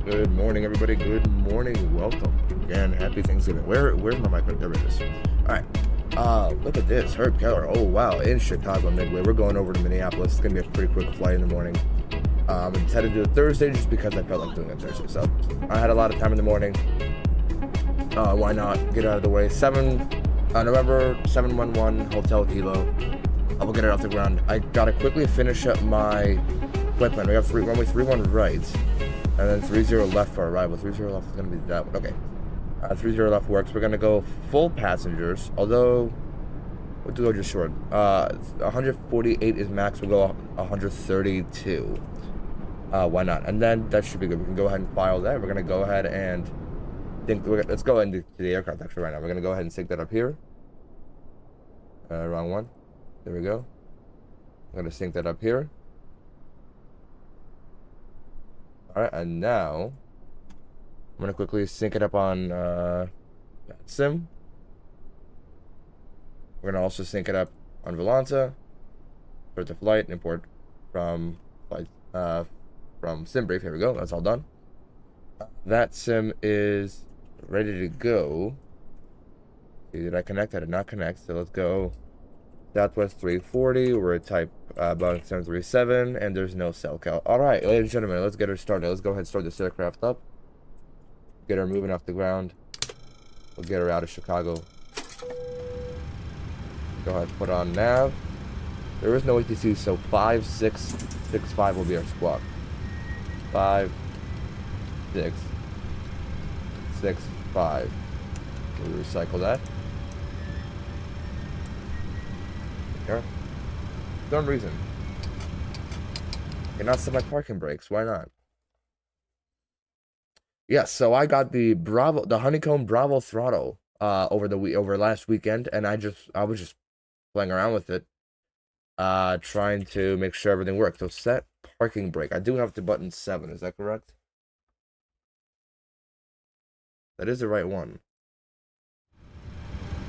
Good morning, everybody. Good morning. Welcome again. Happy Thanksgiving. Where's my microphone? There it is. All right. Look at this. Herb Keller. Oh wow, in Chicago Midway. We're going over to Minneapolis. It's gonna be a pretty quick flight in the morning. I'm intended to do it Thursday just because I felt like doing it Thursday. So I had a lot of time in the morning. Why not get it out of the way? November 711 Hotel Kilo. I will get it off the ground. I gotta quickly finish up my flight plan. We have runway 31 right. And then 30 left for arrival. 30 left is going to be that one. Okay. 30 left works. We're going to go full passengers. Although, we'll go just short. 148 is max. We'll go 132. Why not? And then that should be good. We can go ahead and file that. We're going to go ahead and let's go into the aircraft actually right now. We're going to go ahead and sync that up here. Wrong one. There we go. I'm going to sync that up here. Alright, and now I'm going to quickly sync it up on VATSIM. We're going to also sync it up on Volanta for the flight, import from SimBrief. Here we go, that's all done. VATSIM is ready to go. See, did I connect? I did not connect, so let's go. Southwest 340, we're at type Boeing 737, and there's no cell cal. Alright, ladies and gentlemen, let's get her started. Let's go ahead and start this aircraft up. Get her moving off the ground. We'll get her out of Chicago. Go ahead and put on nav. There is no ATC, so 5665 will be our squawk. 5665. We'll recycle that. Here. Some reason. Cannot set my parking brakes. Why not? Yes, so I got the HONEYCOMB Bravo throttle over last weekend, and I was just playing around with it, trying to make sure everything worked. So set parking brake. I do have to button 7. Is that correct? That is the right one.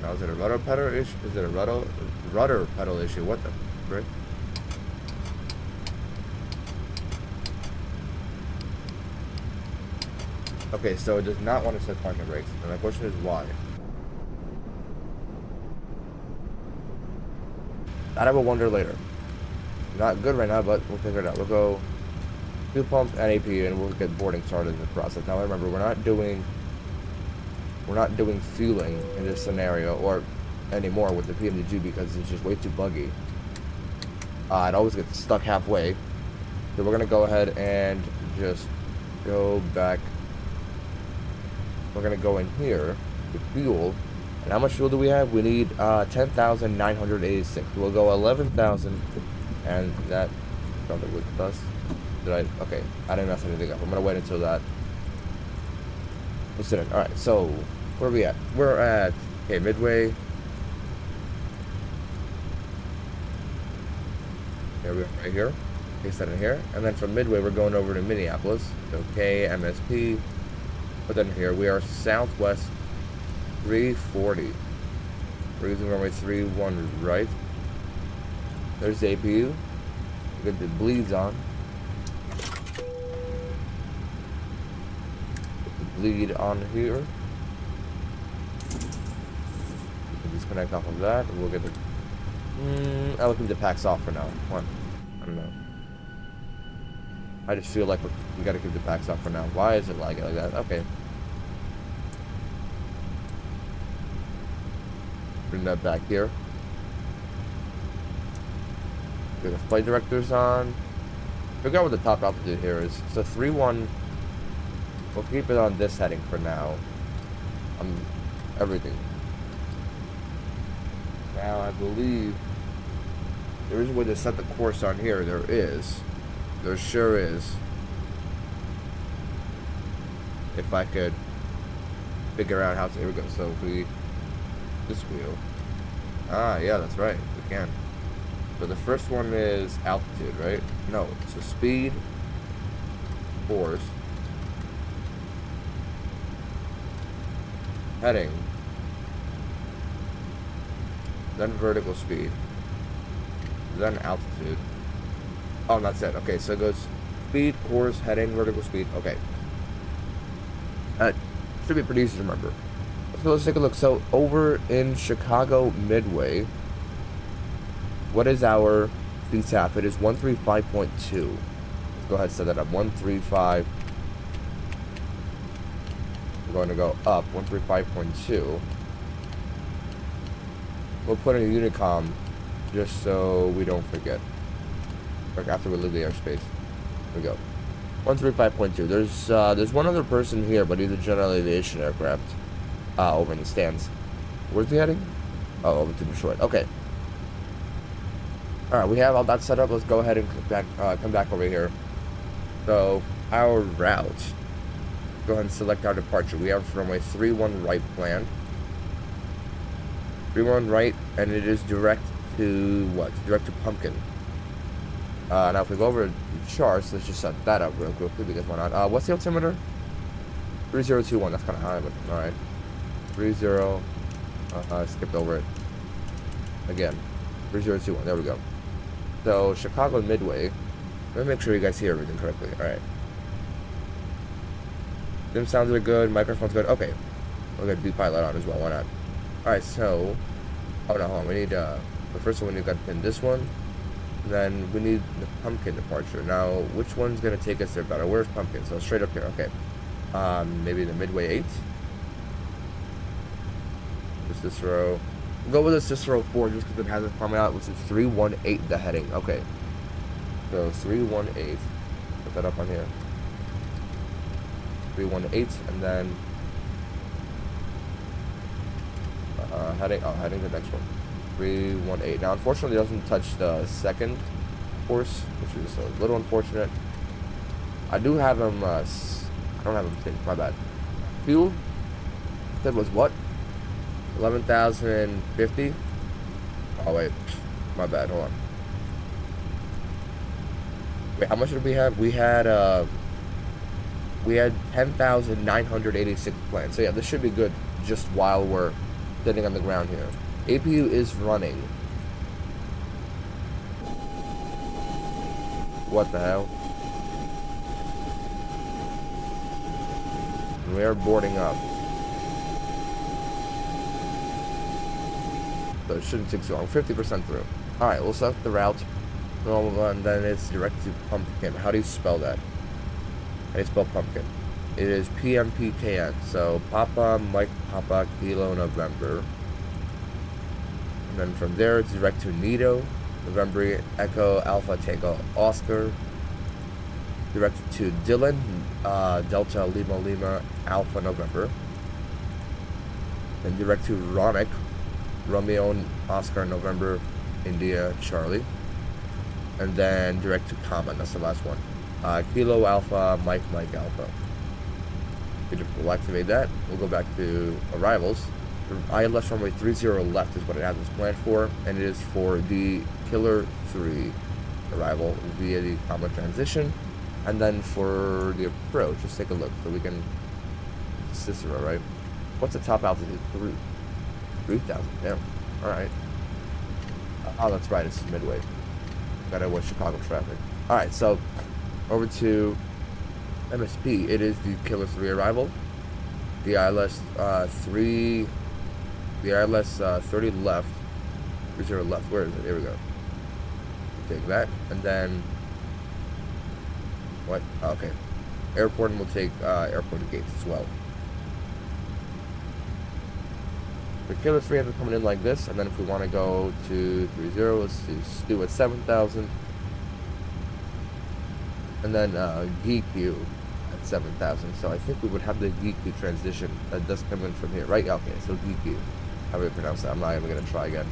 Now, is it a rudder pedal issue? Is it a rudder pedal issue? What the frick? Okay, so it does not want to set parking brakes. And my question is why? That I will wonder later. Not good right now, but we'll figure it out. We'll go fuel pump and AP, and we'll get boarding started in the process. Now remember, we're not doing fueling in this scenario or anymore with the PMDG because it's just way too buggy. It always gets stuck halfway. So we're gonna go ahead and just go back. We're gonna go in here to fuel. And how much fuel do we have? We need 10,986. We'll go 11,000, and that probably with us. Okay, I didn't mess anything up. I'm gonna wait until that. Let's sit in. Alright, so where are we at? We're at Midway. There we are, right here. Paste that in here. And then from Midway we're going over to Minneapolis. So MSP. Put that in here. We are Southwest 340. We're using runway 31 right. There's the APU. We got the bleeds on. Lead on here. We can disconnect off of that, and we'll get the. I'll keep the packs off for now. What? I don't know. I just feel like we gotta keep the packs off for now. Why is it like that? Okay. Bring that back here. Get the flight directors on. Figure out what the top altitude here is. So 3-1. We'll keep it on this heading for now. Everything. Now, I believe there is a way to set the course on here. There is. There sure is. If I could figure out how to. Here we go. So if we. This wheel. Ah, yeah, that's right. We can. So the first one is altitude, right? No. So speed. Course. Heading, then vertical speed, then altitude. Oh, that's it. Okay, so it goes speed, course, heading, vertical speed. Okay. Should be pretty easy to remember. Let's take a look. So over in Chicago Midway, what is our CTAP? It is 135.2. Let's go ahead and set that up. 135. We're going to go up 135.2. We'll put in a HONEYCOMB just so we don't forget. Like after we leave the airspace. There we go. 135.2. There's one other person here, but he's a general aviation aircraft. Over in the stands. Where's he heading? Oh, over to Detroit. Okay. Alright, we have all that set up. Let's go ahead and come back over here. So, our route. Go ahead and select our departure. We have runway 31 right planned. 31 right, and it is direct to what? Direct to Pumpkin. Now if we go over the charts, let's just set that up real quickly because why not? What's the altimeter? 3021. That's kind of high, but alright. 30. Skipped over it. Again. 3021. There we go. So, Chicago Midway. Let me make sure you guys hear everything correctly. Alright. Dim sounds are good. Microphone's good. Okay. We'll get B-Pilot on as well. Why not? Alright, so. Oh, no, hold on. We need, the first one, we got to pin this one. Then we need the Pumpkin departure. Now, which one's going to take us there better? Where's Pumpkin? So, straight up here. Okay. Maybe the Midway 8. The Cicero. We'll go with the Cicero 4 just because it has it coming out, which is 318 the heading. Okay. So 318. Put that up on here. 318 and then heading to the next one. 318. Now unfortunately it doesn't touch the second course, which is a little unfortunate. I do have him I don't have him pinned, my bad. Fuel that was what? 11,050. Oh wait, my bad. Hold on. Wait, how much did we have? We had 10,986 planned. So yeah, this should be good. Just while we're sitting on the ground here, APU is running. What the hell? We are boarding up. So it shouldn't take so long. 50% through. Alright, we'll select the route. And then it's direct to Pumpkin. How do you spell that? How do you spell Pumpkin? It is PMPKN. So Papa, Mike, Papa, Kilo, November. And then from there it's direct to Nido. November, Echo, Alpha, Tango, Oscar. Direct to Dylan. Delta, Lima, Lima, Alpha, November. Then direct to Ronick. Romeo, Oscar, November, India, Charlie. And then direct to Common, that's the last one. Kilo, Alpha, Mike, Mike, Alpha. We'll activate that. We'll go back to arrivals. ILS runway 30 left is what it has us planned for, and it is for the Killer 3 arrival via the Common transition. And then for the approach, let's take a look so we can. Cicero, right? What's the top altitude? 3,000. Damn. Alright. Oh, that's right. It's Midway. Gotta watch Chicago traffic. Alright, so over to MSP. It is the Killer 3 arrival. The ILS 30 left. 30 left. Where is it? Here we go. Take that. And then. What? Oh, okay. Airport, and we'll take airport gates as well. The Killer 3 has it coming in like this, and then if we want to go to 30, let's do at 7,000. And then GQ at 7,000. So I think we would have the GQ transition that does come in from here, right? Okay, so GQ. How do we pronounce that? I'm not even going to try again.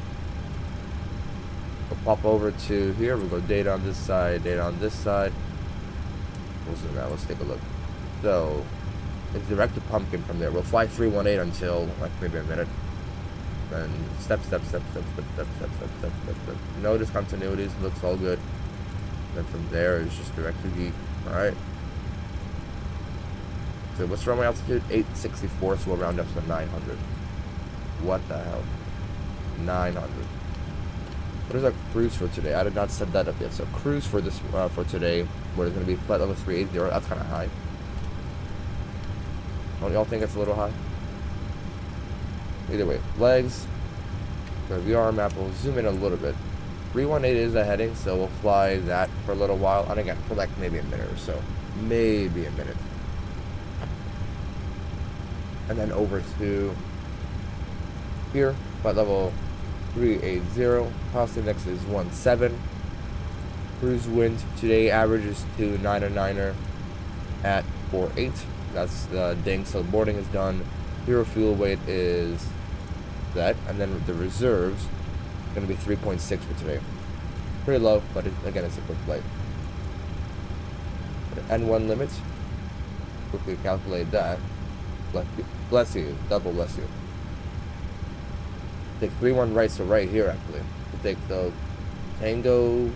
We'll pop over to here. We'll go data on this side, data on this side. We'll zoom out. Let's take a look. So it's direct to Pumpkin from there. We'll fly 318 until like maybe a minute. Then step. No discontinuities, looks all good. Then from there it's just direct to Geek. Alright. So what's runway altitude? 864, so we'll round up to 900. What the hell? 900. What is our cruise for today? I did not set that up yet. So cruise for this for today, where it's going to be flight level 380. That's kind of high. Don't y'all think it's a little high? Either way, legs. The VR map will zoom in a little bit. 318 is the heading, so we'll fly that for a little while. And again, for like maybe a minute or so. Maybe a minute. And then over to here, flight level 380. Velocity next is 17. Cruise wind today averages to 9er at 48. That's the ding, so boarding is done. Hero fuel weight is that, and then the reserves going to be 3.6 for today. Pretty low, but again, it's a quick flight. N1 limit. Quickly calculate that. Bless you, double bless you. Take 3-1 right, so right here actually. We'll take the Tango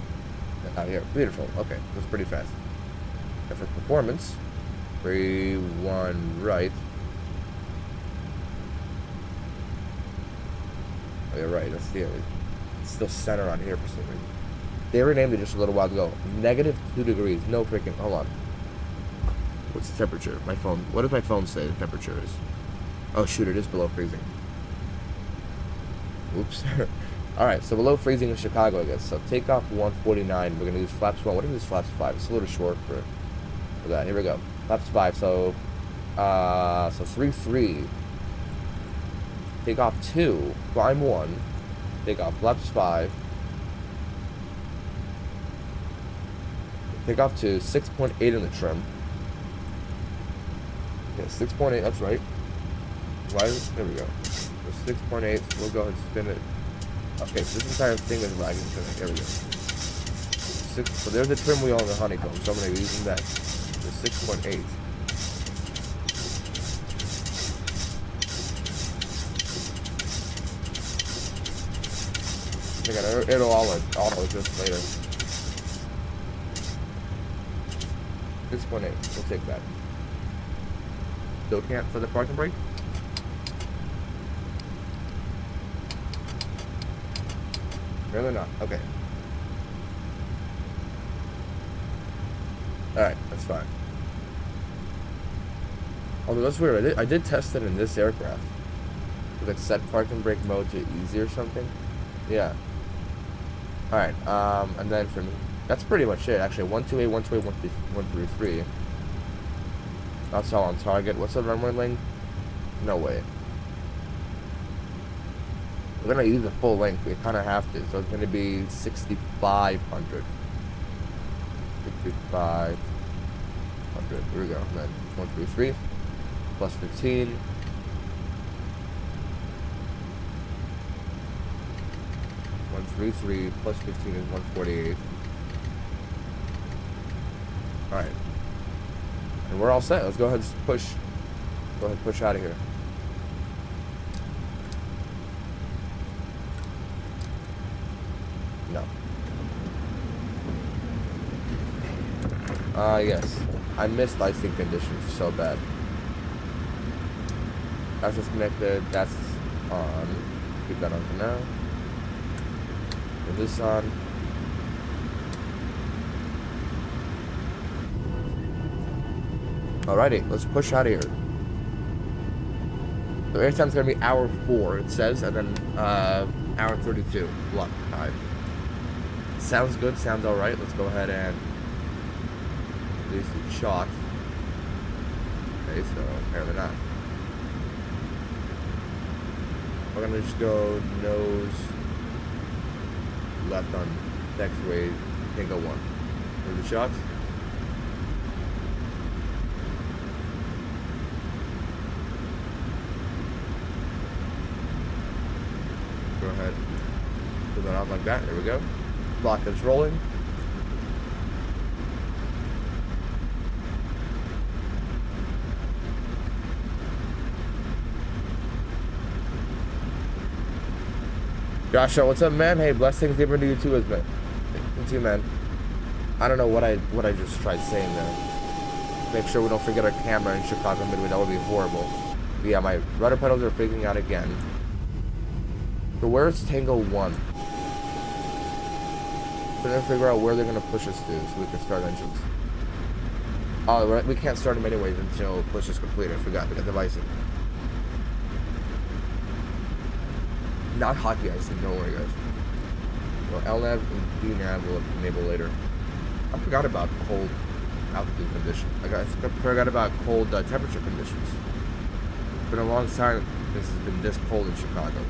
out here. Beautiful. Okay, that's pretty fast. And for performance, 3-1 right. Oh, you're right. That's the it's still center on here for some reason. They renamed it just a little while ago. -2 degrees. No freaking. Hold on. What's the temperature? My phone. What does my phone say the temperature is? Oh shoot! It is below freezing. Oops. Alright, so below freezing in Chicago, I guess. So takeoff 149. We're going to use flaps 1. What is this flaps 5? It's a little short for that. Here we go. Flaps 5. So 3-3. Takeoff 2. Climb 1. Takeoff flaps 5. Takeoff 2. 6.8 in the trim. Yeah, 6.8. That's right. There we go. So 6.8. We'll go ahead and spin it. Okay, so this entire thing is lagging. There we go. So there's the trim wheel and the honeycomb. So I'm going to be using that. The 6.8. Again, it'll all adjust later. 6.8. We'll take that. Still can't for the parking brake? Really not. Okay. Alright, that's fine. Although that's weird. I did test it in this aircraft. With like set parking brake mode to easy or something. Yeah. Alright, and then for me, that's pretty much it. Actually, 128, 128, 133. That's all on target. What's the runway length? No way. We're going to use the full length. We kind of have to. So it's going to be 6,500. 6,500. Here we go. And then 133 plus 15. 133 plus 15 is 148. Alright. And we're all set. Let's go ahead and push. Go ahead and push out of here. No. Yes. I missed icing conditions so bad. That's disconnected. That's on. Keep that on for now. Put this on. Alrighty, let's push out of here. The airtime's gonna be hour 4, it says, and then hour 32 block time. Sounds good, sounds alright. Let's go ahead and release the shot. Okay, so apparently not. We're gonna just go nose left on taxiway, Tango 1. There's the shots. Go ahead, put that on like that. There we go. Block is rolling. Joshua, what's up, man? Hey, blessings given to you too, man. You too, man. I don't know what I just tried saying there. Make sure we don't forget our camera in Chicago Midway. That would be horrible. But yeah, my rudder pedals are freaking out again. So where's Tango 1? We're gonna figure out where they're gonna push us to so we can start engines. Oh, we can't start them anyways until push is complete. I forgot. We got the VATSIM. Not hockey icing, don't worry, guys. Well, LNAV and DNAV will enable later. I forgot about cold altitude conditions. I forgot about cold temperature conditions. It's been a long time since it's been this cold in Chicago.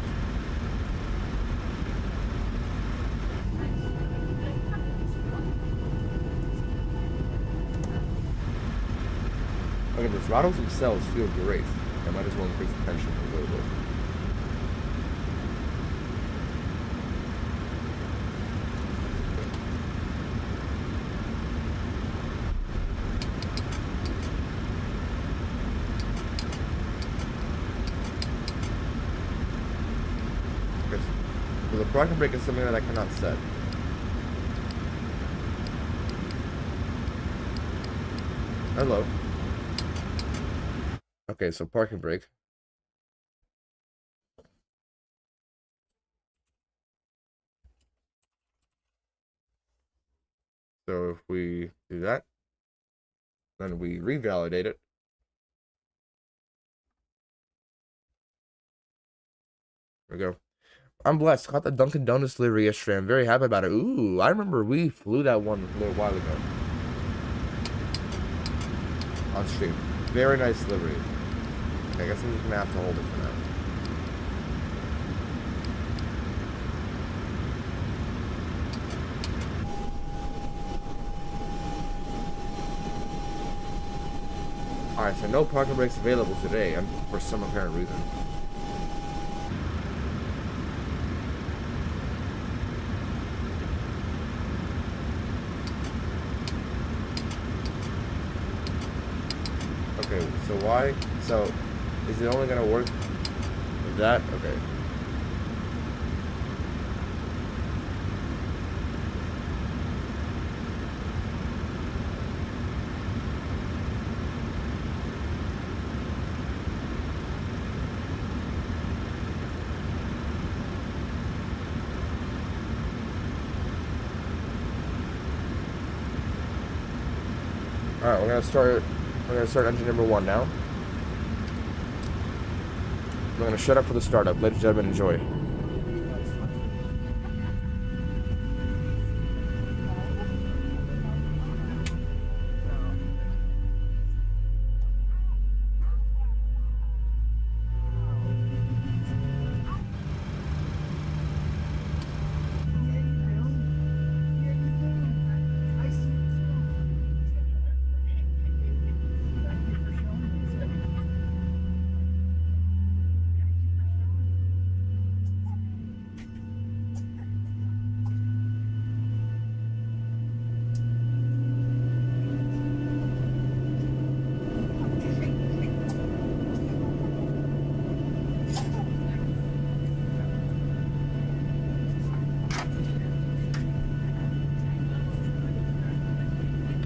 Okay, the throttles themselves feel great. I might as well increase the tension a little bit. So the parking brake is something that I cannot set. Hello. Okay, so parking brake. So if we do that, then we revalidate it. There we go. I'm blessed. Caught the Dunkin' Donuts delivery yesterday. I'm very happy about it. Ooh, I remember we flew that one a little while ago. On stream. Very nice delivery. Okay, I guess I'm just gonna have to hold it for now. Alright, so no parking brakes available today for some apparent reason. Okay, so why? So, is it only gonna work with that? Okay. Alright, we're gonna start engine number 1 now. We're gonna shut up for the startup. Ladies and gentlemen, enjoy.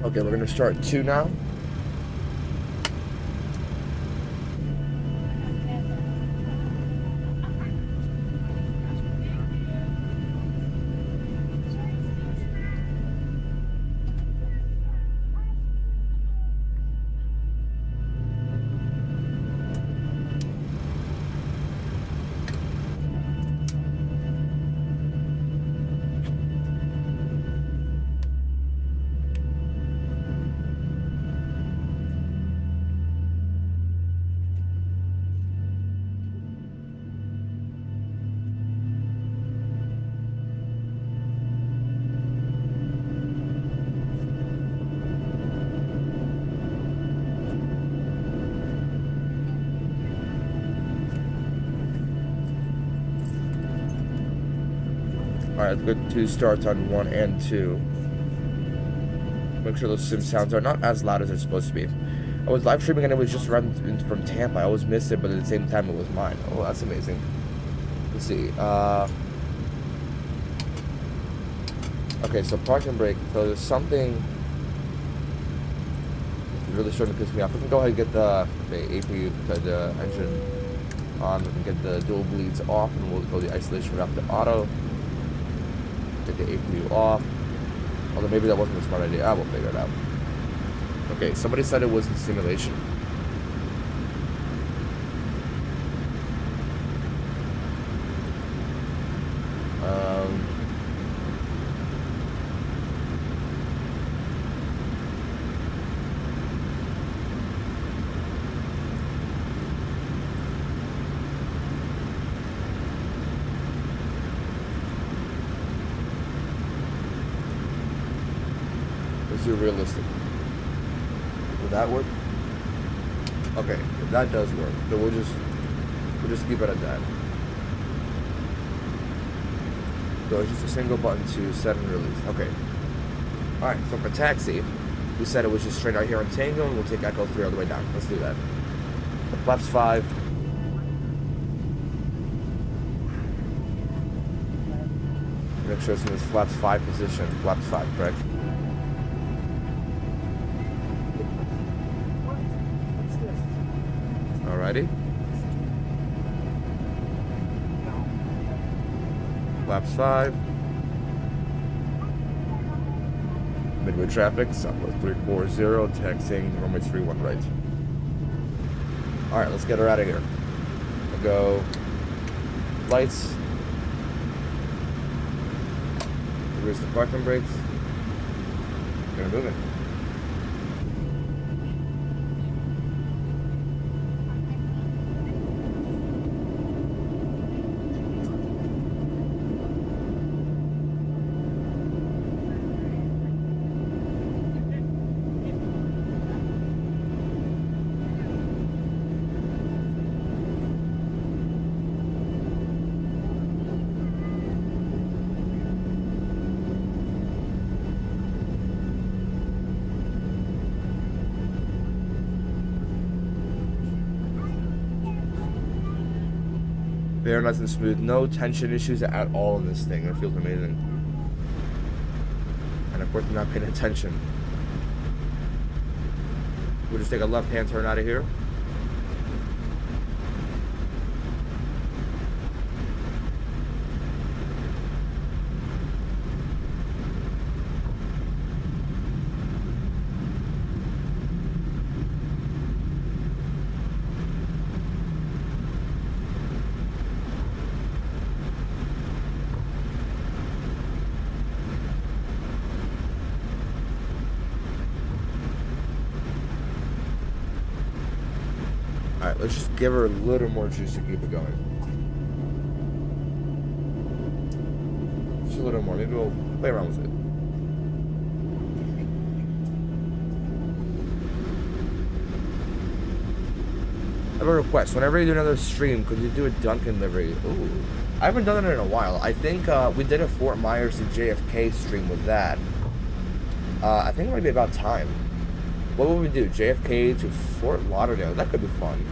Okay, we're gonna start 2 now. Alright, let's go 2 starts on 1 and 2. Make sure those sim sounds are not as loud as they're supposed to be. I was live streaming and it was just run from Tampa. I always missed it, but at the same time it was mine. Oh, that's amazing. Let's see. Okay, so parking brake. So there's something really starting to piss me off. We can go ahead and get the APU, the engine on. We can get the dual bleeds off, and we'll go the isolation route to auto. Get the APU off. Although maybe that wasn't a smart idea. I will figure it out. Okay, somebody said it was in simulation. Let's do realistic. Would that work? Okay, if that does work, then we'll just keep it at that. So it's just a single button to set and release. Okay. Alright, so for taxi, we said it was just straight out here on Tango, and we'll take Echo 3 all the way down. Let's do that. So flaps 5. Make sure it's in this flaps 5 position. Flaps 5, correct? Alrighty. Flaps 5. Midway traffic, Southwest 340, taxiing, runway 31 right. Alright, let's get her out of here. We'll go lights. Reverse the parking brakes. Gonna move it. Very nice and smooth. No tension issues at all in this thing. It feels amazing. And of course, I'm not paying attention. We'll just take a left-hand turn out of here. Alright, let's just give her a little more juice to keep it going. Just a little more. Maybe we'll play around with it. I have a request. Whenever you do another stream, could you do a Dunkin' livery? Ooh. I haven't done it in a while. I think we did a Fort Myers to JFK stream with that. I think it might be about time. What would we do? JFK to Fort Lauderdale. That could be fun.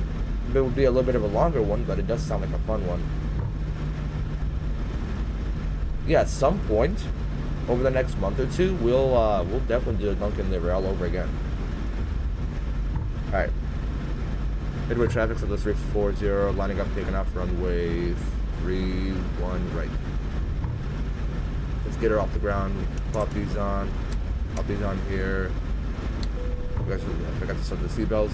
It would be a little bit of a longer one, but it does sound like a fun one. Yeah, at some point over the next month or two, we'll definitely do a Dunkin' livery all over again. All right. Midway traffic, so let's 340, lining up, taking off runway 31 right. Let's get her off the ground. Pop these on. Pop these on here. I forgot to set the seatbelts.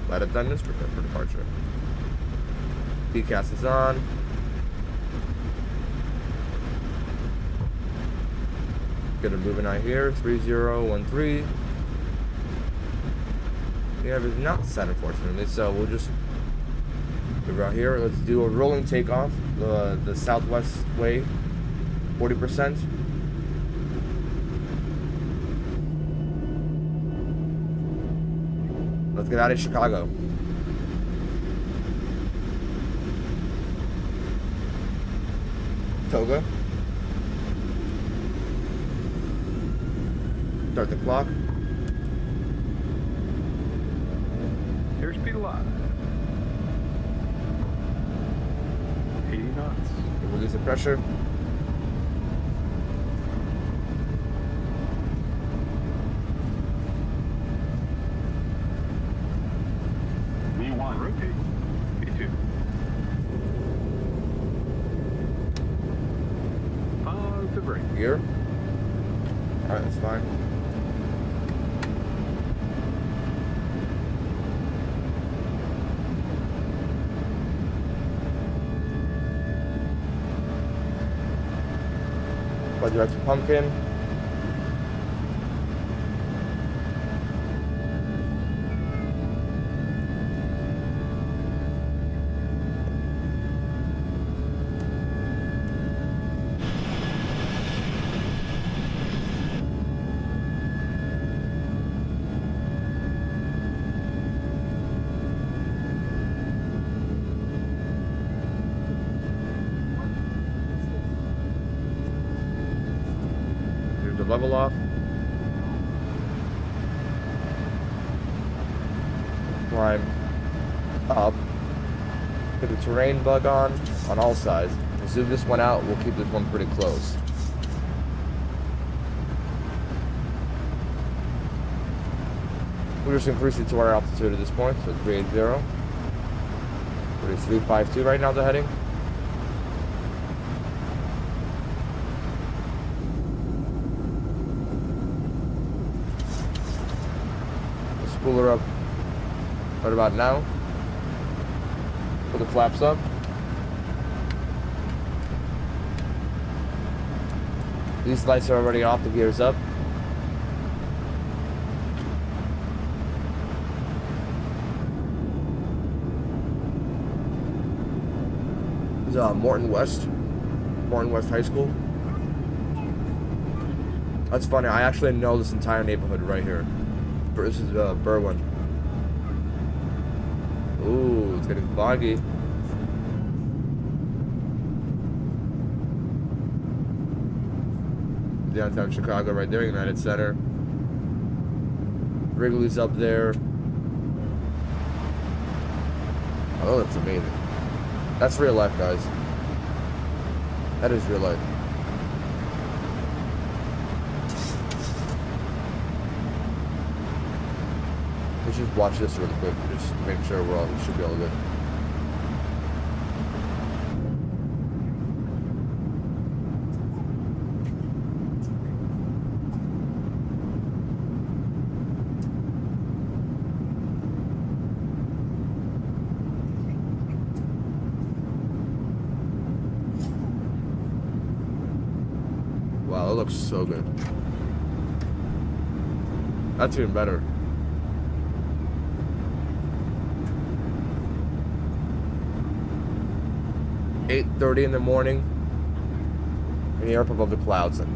Light attendants, prepare for departure. PCAS is on. Get her moving out here. 3013. Yeah, it's not set, unfortunately, so we'll just move out here. Let's do a rolling takeoff. The Southwest way. 40%. Let's get out of Chicago. Toga. Start the clock. Airspeed alive. 80 knots. Release the pressure. V1. Rotate. V2. Pause the brake. Gear. Alright, that's fine. Flight Director Pumpkin. Level off. Climb up. Put the terrain bug on all sides. Zoom this one out. We'll keep this one pretty close. We'll just increase it to our altitude at this point. So 380. 352 right now, the heading. Spool her up right about now. Put the flaps up. These lights are already off, the gear's up. This is Morton West High School. That's funny, I actually know this entire neighborhood right here. This is Berwyn. Ooh, it's getting foggy. Downtown Chicago right there, United Center. Wrigley's up there. Oh, that's amazing. That's real life, guys. That is real life. Let's just watch this really quick, just make sure we should be all good. Wow, it looks so good. That's even better. 8:30 in the morning in the airport above the clouds. And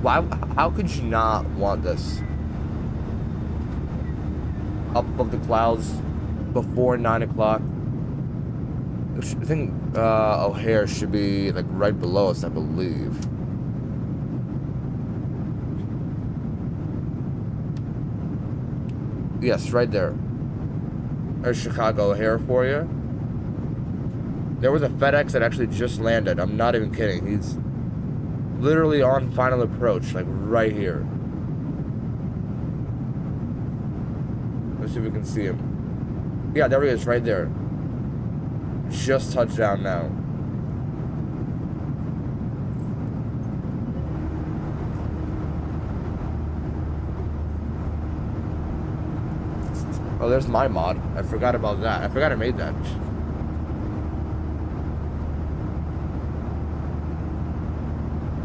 why? How could you not want this? Up above the clouds before 9 o'clock. I think O'Hare should be like right below us, I believe. Yes, right there. There's Chicago O'Hare for you. There was a FedEx that actually just landed. I'm not even kidding. He's literally on final approach, like right here. Let's see if we can see him. Yeah, there he is, right there. Just touched down now. Oh, there's my mod. I forgot about that. I forgot I made that.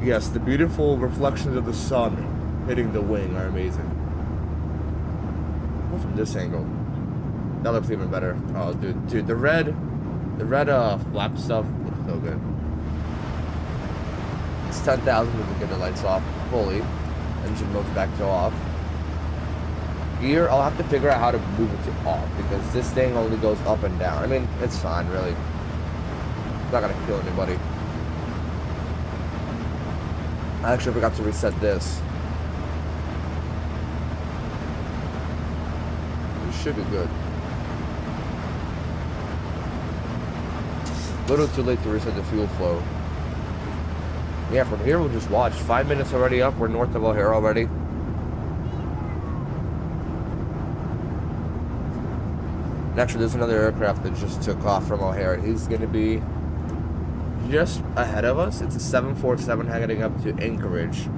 Yes, the beautiful reflections of the sun hitting the wing are amazing. Well, from this angle, that looks even better. Oh, dude, the red flap stuff looks so good. It's 10,000 when we get the lights off fully. Engine mode's back to off. Gear, I'll have to figure out how to move it to off because this thing only goes up and down. I mean, it's fine, really. It's not gonna kill anybody. I actually forgot to reset this. It should be good. A little too late to reset the fuel flow. Yeah, from here we'll just watch. 5 minutes already up. We're north of O'Hare already. And actually, there's another aircraft that just took off from O'Hare. He's going to be just ahead of us. It's a 747 heading up to Anchorage.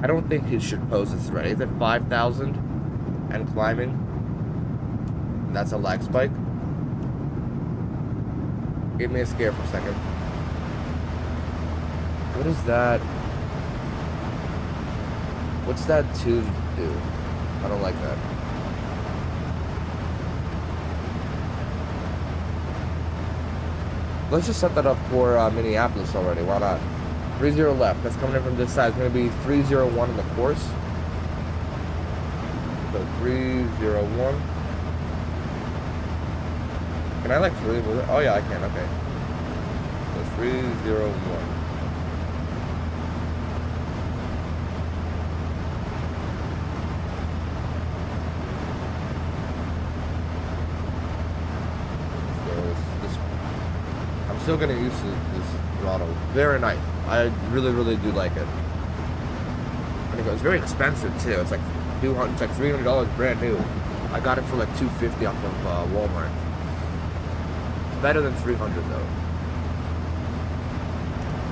I don't think he should pose a threat. He's at 5,000 and climbing. And that's a lag spike. Give me a scare for a second. What is that? What's that tune do? I don't like that. Let's just set that up for Minneapolis already. Why not? 30 left. That's coming in from this side. It's going to be 301 in the course. So 301. Can I like really move it? Oh yeah, I can. Okay. So 301. Still getting used to this throttle. Very nice. I really do like it. And it's very expensive too. It's like $200. It's like $300 brand new. I got it for like $250 off of Walmart. It's better than $300 though.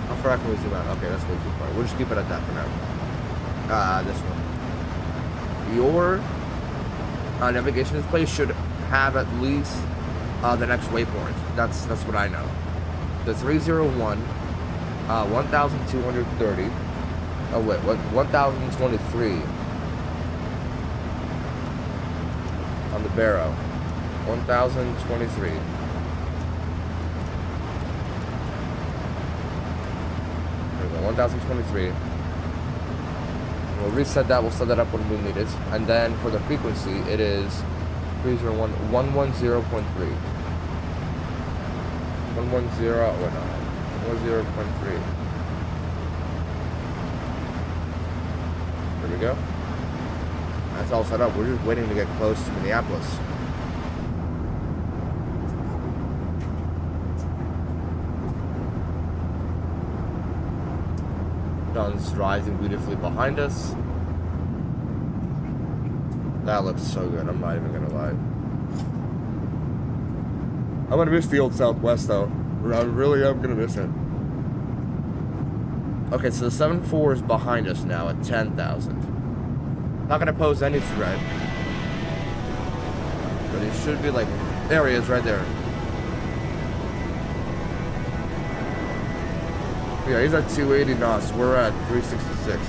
How far can we zoom out? Okay, that's way too far. We'll just keep it at that for now. This one. Your navigation display should have at least the next waypoint. That's what I know. The 301, 1,230. Oh wait, what? 1,023 on the Barrow. 1,023. There we go. 1,023. We'll reset that. We'll set that up when we need it. And then for the frequency, it is 301 110.3. 110, what not? 10.3. There we go. That's all set up. We're just waiting to get close to Minneapolis. Sun's rising beautifully behind us. That looks so good. I'm not even gonna lie. I'm gonna miss the old Southwest though. I really am gonna miss it. Okay, so the 7.4 is behind us now at 10,000. Not gonna pose any threat. But it should be like, there he is right there. Yeah, he's at 280 knots. We're at 366.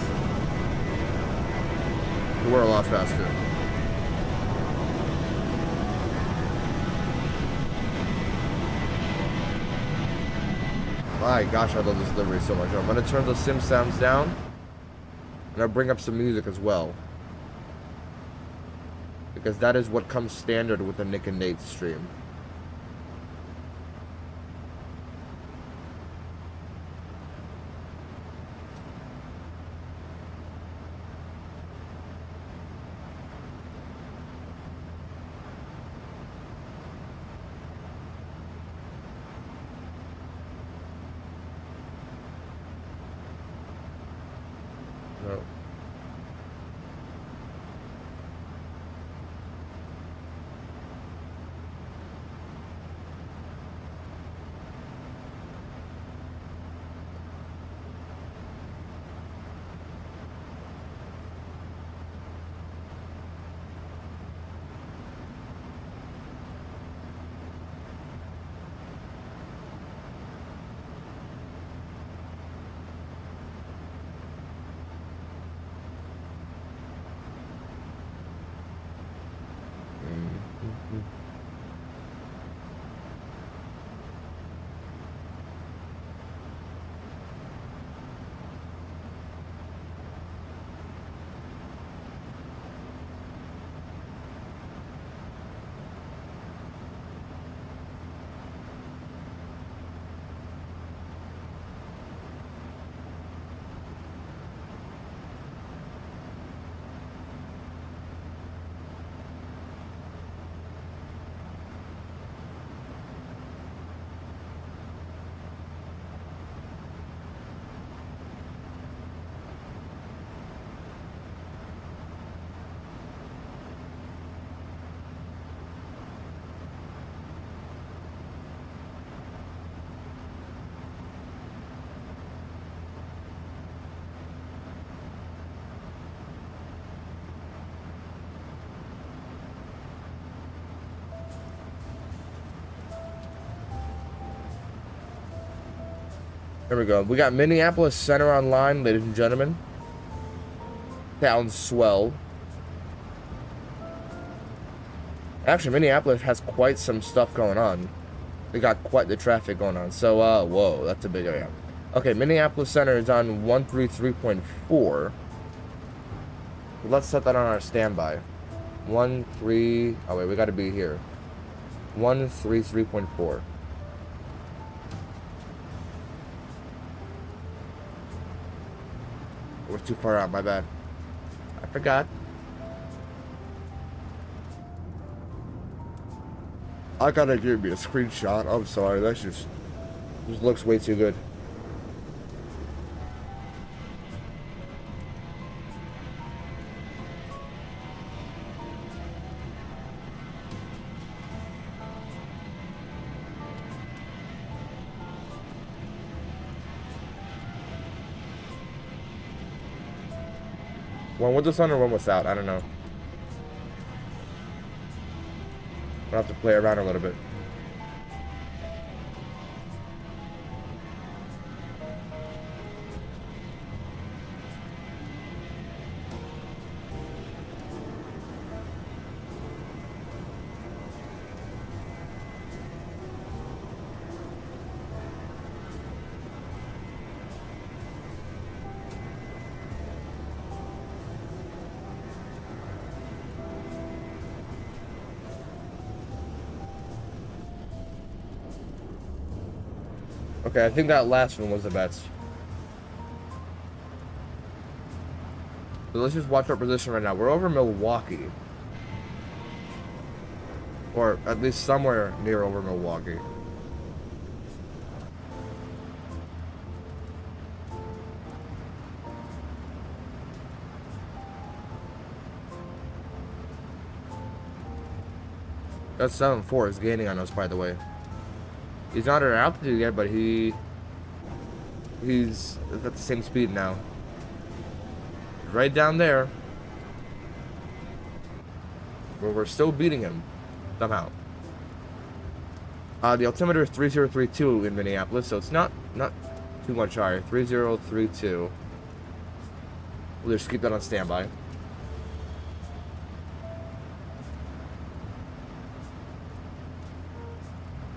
We're a lot faster. My gosh, I love this livery so much. I'm going to turn the sim sounds down. And I'll bring up some music as well. Because that is what comes standard with the Nick and Nate stream. No. Here we go. We got Minneapolis Center online, ladies and gentlemen. Sounds swell. Actually, Minneapolis has quite some stuff going on. They got quite the traffic going on. So, whoa, that's a big area. Okay, Minneapolis Center is on 133.4. Let's set that on our standby. 13. Oh wait, we got to be here. 133.4. We're too far out. My bad. I forgot. I gotta give me a screenshot. I'm sorry. That's just looks way too good. One with the sun or one without? I don't know. I'll have to play around a little bit. Okay, I think that last one was the best. So let's just watch our position right now. We're over Milwaukee. Or at least somewhere near over Milwaukee. That 7.4 is gaining on us, by the way. He's not at altitude yet, but he's at the same speed now. Right down there. Where we're still beating him. Somehow. The altimeter is 3032 in Minneapolis, so it's not too much higher. 3032. We'll just keep that on standby.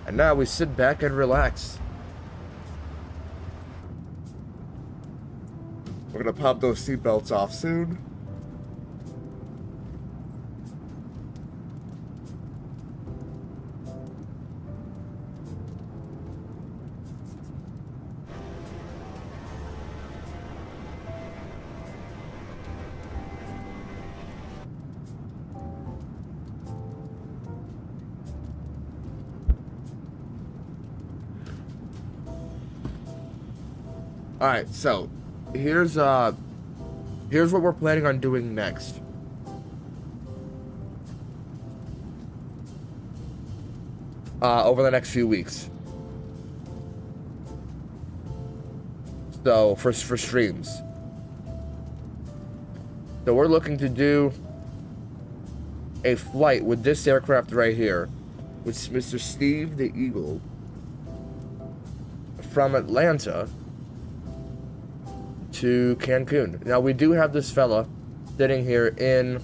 And now we sit back and relax. We're gonna pop those seatbelts off soon. Alright, so here's what we're planning on doing next. Over the next few weeks. So for streams. So we're looking to do a flight with this aircraft right here, with Mr. Steve the Eagle, from Atlanta to Cancun. Now we do have this fella sitting here in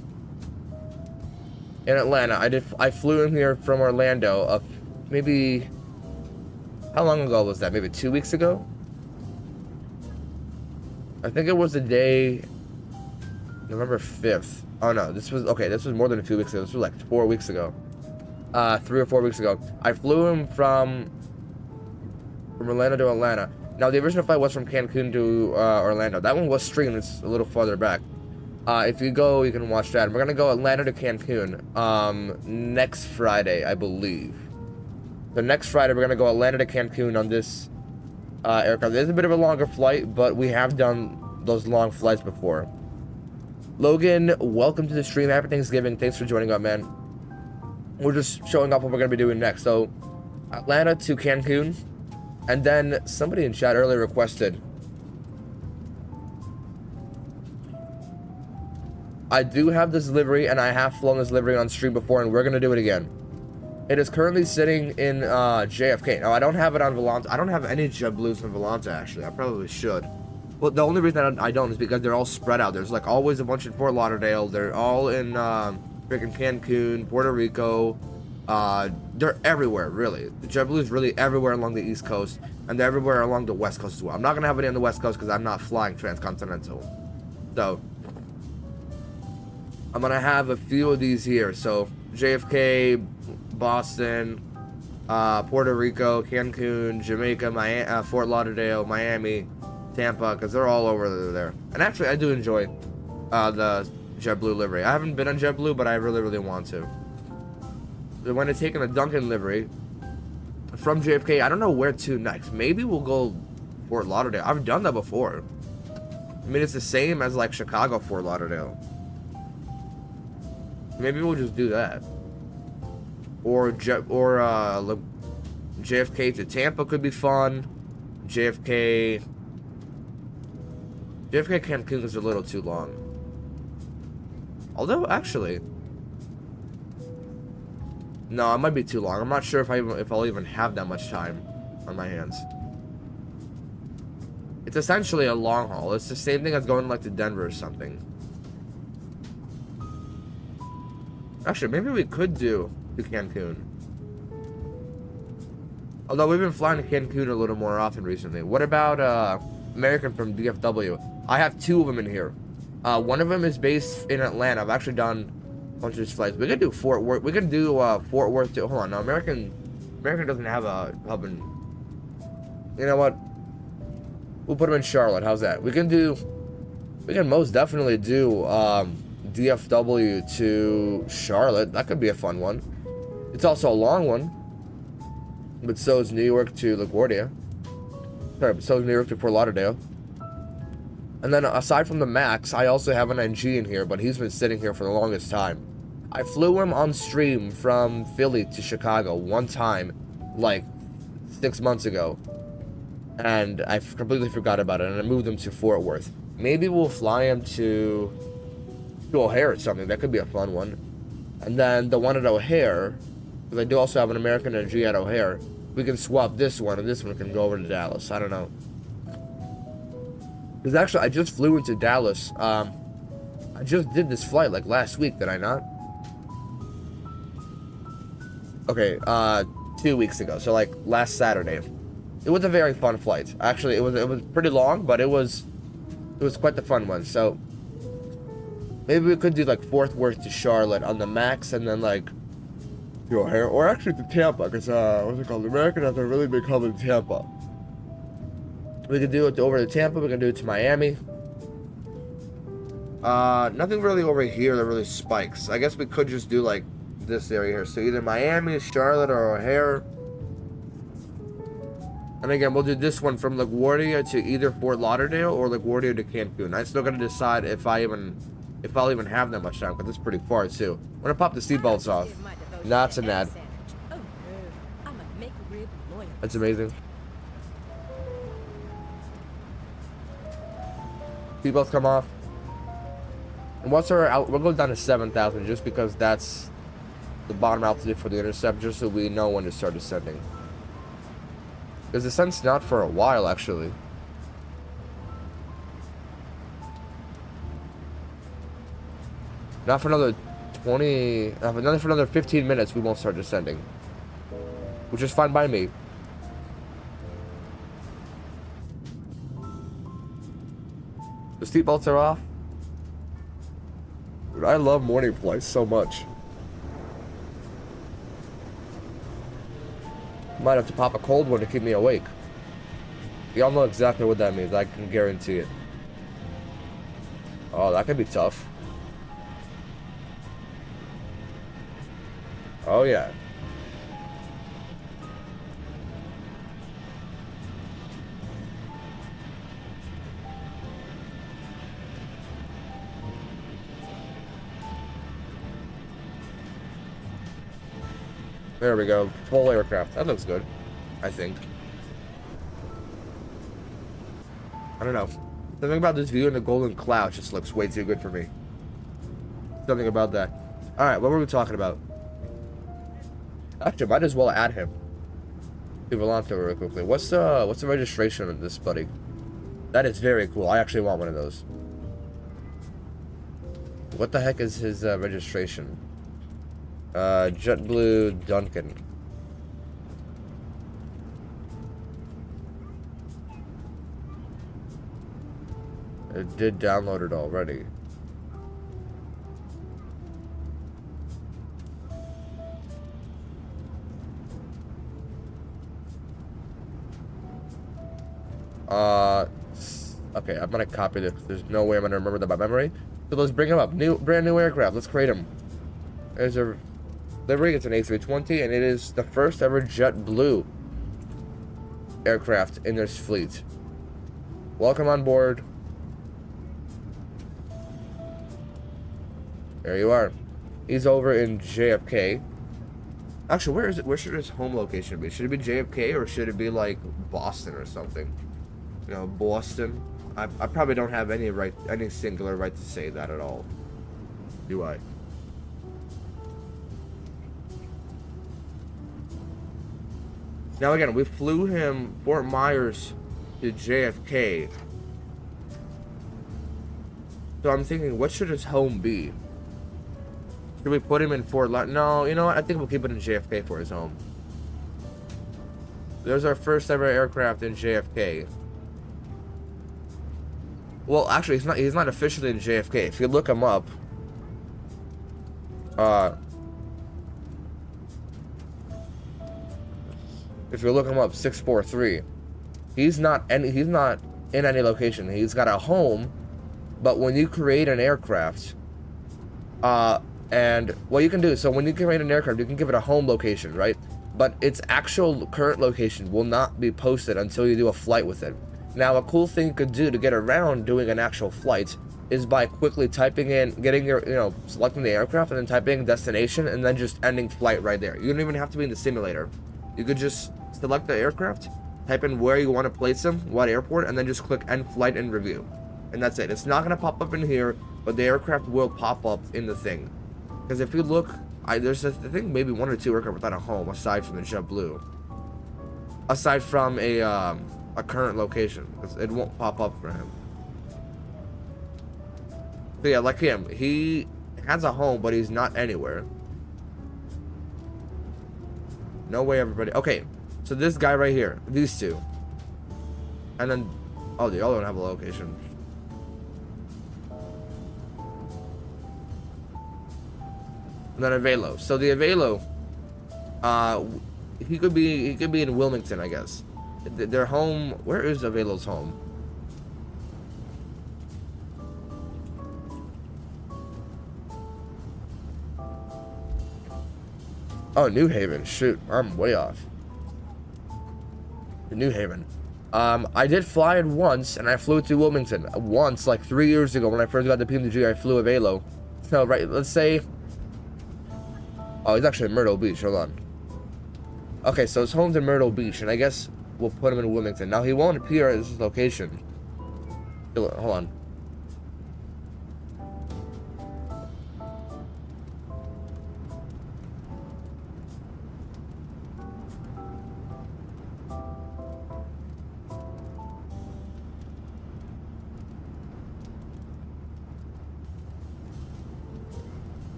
Atlanta. I flew him here from Orlando maybe, how long ago was that? Maybe 2 weeks ago? I think it was the day November 5th. Oh no, this was more than a few weeks ago. This was like 4 weeks ago. 3 or 4 weeks ago. I flew him from Orlando to Atlanta. Now, the original flight was from Cancun to Orlando. That one was streamed. It's a little farther back. If you go, you can watch that. And we're going to go Atlanta to Cancun next Friday, I believe. So next Friday, we're going to go Atlanta to Cancun on this aircraft. It's a bit of a longer flight, but we have done those long flights before. Logan, welcome to the stream. Happy Thanksgiving. Thanks for joining up, man. We're just showing off what we're going to be doing next. So, Atlanta to Cancun. And then somebody in chat earlier requested, I do have this livery, and I have flown this livery on stream before, and we're going to do it again. It is currently sitting in JFK. No, I don't have it on Volanta. I don't have any JetBlues on Volanta, actually. I probably should. Well, the only reason I don't is because they're all spread out. There's like always a bunch in Fort Lauderdale. They're all in freaking Cancun, Puerto Rico. They're everywhere, really. The JetBlue is really everywhere along the East Coast, and they're everywhere along the West Coast as well. I'm not gonna have any on the West Coast because I'm not flying transcontinental. So I'm gonna have a few of these here. So JFK, Boston, Puerto Rico, Cancun, Jamaica, Fort Lauderdale, Miami, Tampa, because they're all over there. And actually, I do enjoy the JetBlue livery. I haven't been on JetBlue, but I really, really want to. So when I take in a Duncan livery from JFK, I don't know where to next. Maybe we'll go Fort Lauderdale. I've done that before. I mean, it's the same as like Chicago, Fort Lauderdale. Maybe we'll just do that. Or JFK to Tampa could be fun. JFK Cancun is a little too long. Although, actually, no, it might be too long. I'm not sure if I'll even have that much time on my hands. It's essentially a long haul. It's the same thing as going like to Denver or something. Actually, maybe we could do to Cancun. Although we've been flying to Cancun a little more often recently. What about American from DFW? I have two of them in here. One of them is based in Atlanta. I've actually done a bunch of these flights. We could do Fort Worth. We could do Fort Worth to. Hold on, no, American doesn't have a hub in. You know what? We'll put them in Charlotte. How's that? We can most definitely do DFW to Charlotte. That could be a fun one. It's also a long one. But so is New York to LaGuardia. Sorry, but so is New York to Fort Lauderdale. And then aside from the Max, I also have an NG in here, but he's been sitting here for the longest time. I flew him on stream from Philly to Chicago one time, like 6 months ago. And I completely forgot about it, and I moved him to Fort Worth. Maybe we'll fly him to O'Hare or something. That could be a fun one. And then the one at O'Hare, because I do also have an American NG at O'Hare, we can swap this one, and this one can go over to Dallas. I don't know. Because actually, I just flew into Dallas. I just did this flight like last week, did I not? Okay, 2 weeks ago. So like last Saturday. It was a very fun flight. Actually, it was pretty long, but it was quite the fun one. So maybe we could do like Fort Worth to Charlotte on the Max, and then like to O'Hare, or actually to Tampa, because what's it called? American has a really big hub in Tampa. We could do it over to Tampa. We can do it to Miami. Nothing really over here that really spikes. I guess we could just do like this area here. So either Miami, Charlotte, or O'Hare. And again, we'll do this one from LaGuardia to either Fort Lauderdale or LaGuardia to Cancun. I'm still gonna decide if I'll even have that much time, because it's pretty far too. I'm gonna pop the seatbelts off. That's an ad. That's amazing. Seatbelts come off. And what's our out? We'll go down to 7,000 just because that's the bottom altitude for the intercept, just so we know when to start descending. Because descent's not for a while, actually. Not for another 20... for another 15 minutes, we won't start descending. Which is fine by me. The seatbelts are off. Dude, I love morning flights so much. Might have to pop a cold one to keep me awake. Y'all know exactly what that means. I can guarantee it. Oh, that could be tough. Oh, yeah. There we go. Full aircraft. That looks good, I think. I don't know. Something about this view in the golden cloud just looks way too good for me. Something about that. Alright, what were we talking about? Actually, might as well add him to Volante real quickly. What's the registration of this buddy? That is very cool. I actually want one of those. What the heck is his registration? JetBlue Duncan. It did download it already. Okay, I'm gonna copy this. There's no way I'm gonna remember that by memory. So let's bring him up. Brand new aircraft. Let's create him. There's a livery. It's an A320, and it is the first ever JetBlue aircraft in this fleet. Welcome on board. There you are. He's over in JFK. Actually, where is it? Where should his home location be? Should it be JFK or should it be like Boston or something? You know, Boston. I probably don't have any singular right to say that at all. Do I? Now again, we flew him Fort Myers to JFK. So I'm thinking, what should his home be? Should we put him in Fort Lauderdale? No, you know what? I think we'll keep it in JFK for his home. There's our first ever aircraft in JFK. Well, actually, he's not officially in JFK. If you look him up, if you look him up, 643. He's not in any location. He's got a home, but when you create an aircraft, and what you can do, so when you create an aircraft, you can give it a home location, right? But its actual current location will not be posted until you do a flight with it. Now, a cool thing you could do to get around doing an actual flight is by quickly typing in, getting your, selecting the aircraft and then typing in destination and then just ending flight right there. You don't even have to be in the simulator. You could just select the aircraft, type in where you want to place them, what airport, and then just click end flight and review. And that's it. It's not going to pop up in here, but the aircraft will pop up in the thing. Because if you look, there's I think maybe one or two aircraft without a home aside from the JetBlue. Aside from a current location, it won't pop up for him. So yeah, like him, he has a home, but he's not anywhere. No way, everybody. Okay, so this guy right here, these two, and then oh, the other one have a location. And then Avelo. So the Avelo, he could be in Wilmington, I guess. Their home. Where is Avelo's home? Oh, New Haven. Shoot, I'm way off. New Haven. I did fly it once, and I flew it to Wilmington once, like 3 years ago when I first got the PMDG. I flew Avelo. So right, let's say. Oh, he's actually in Myrtle Beach. Hold on. Okay, so his home's in Myrtle Beach, and I guess we'll put him in Wilmington. Now, he won't appear at this location. Hold on.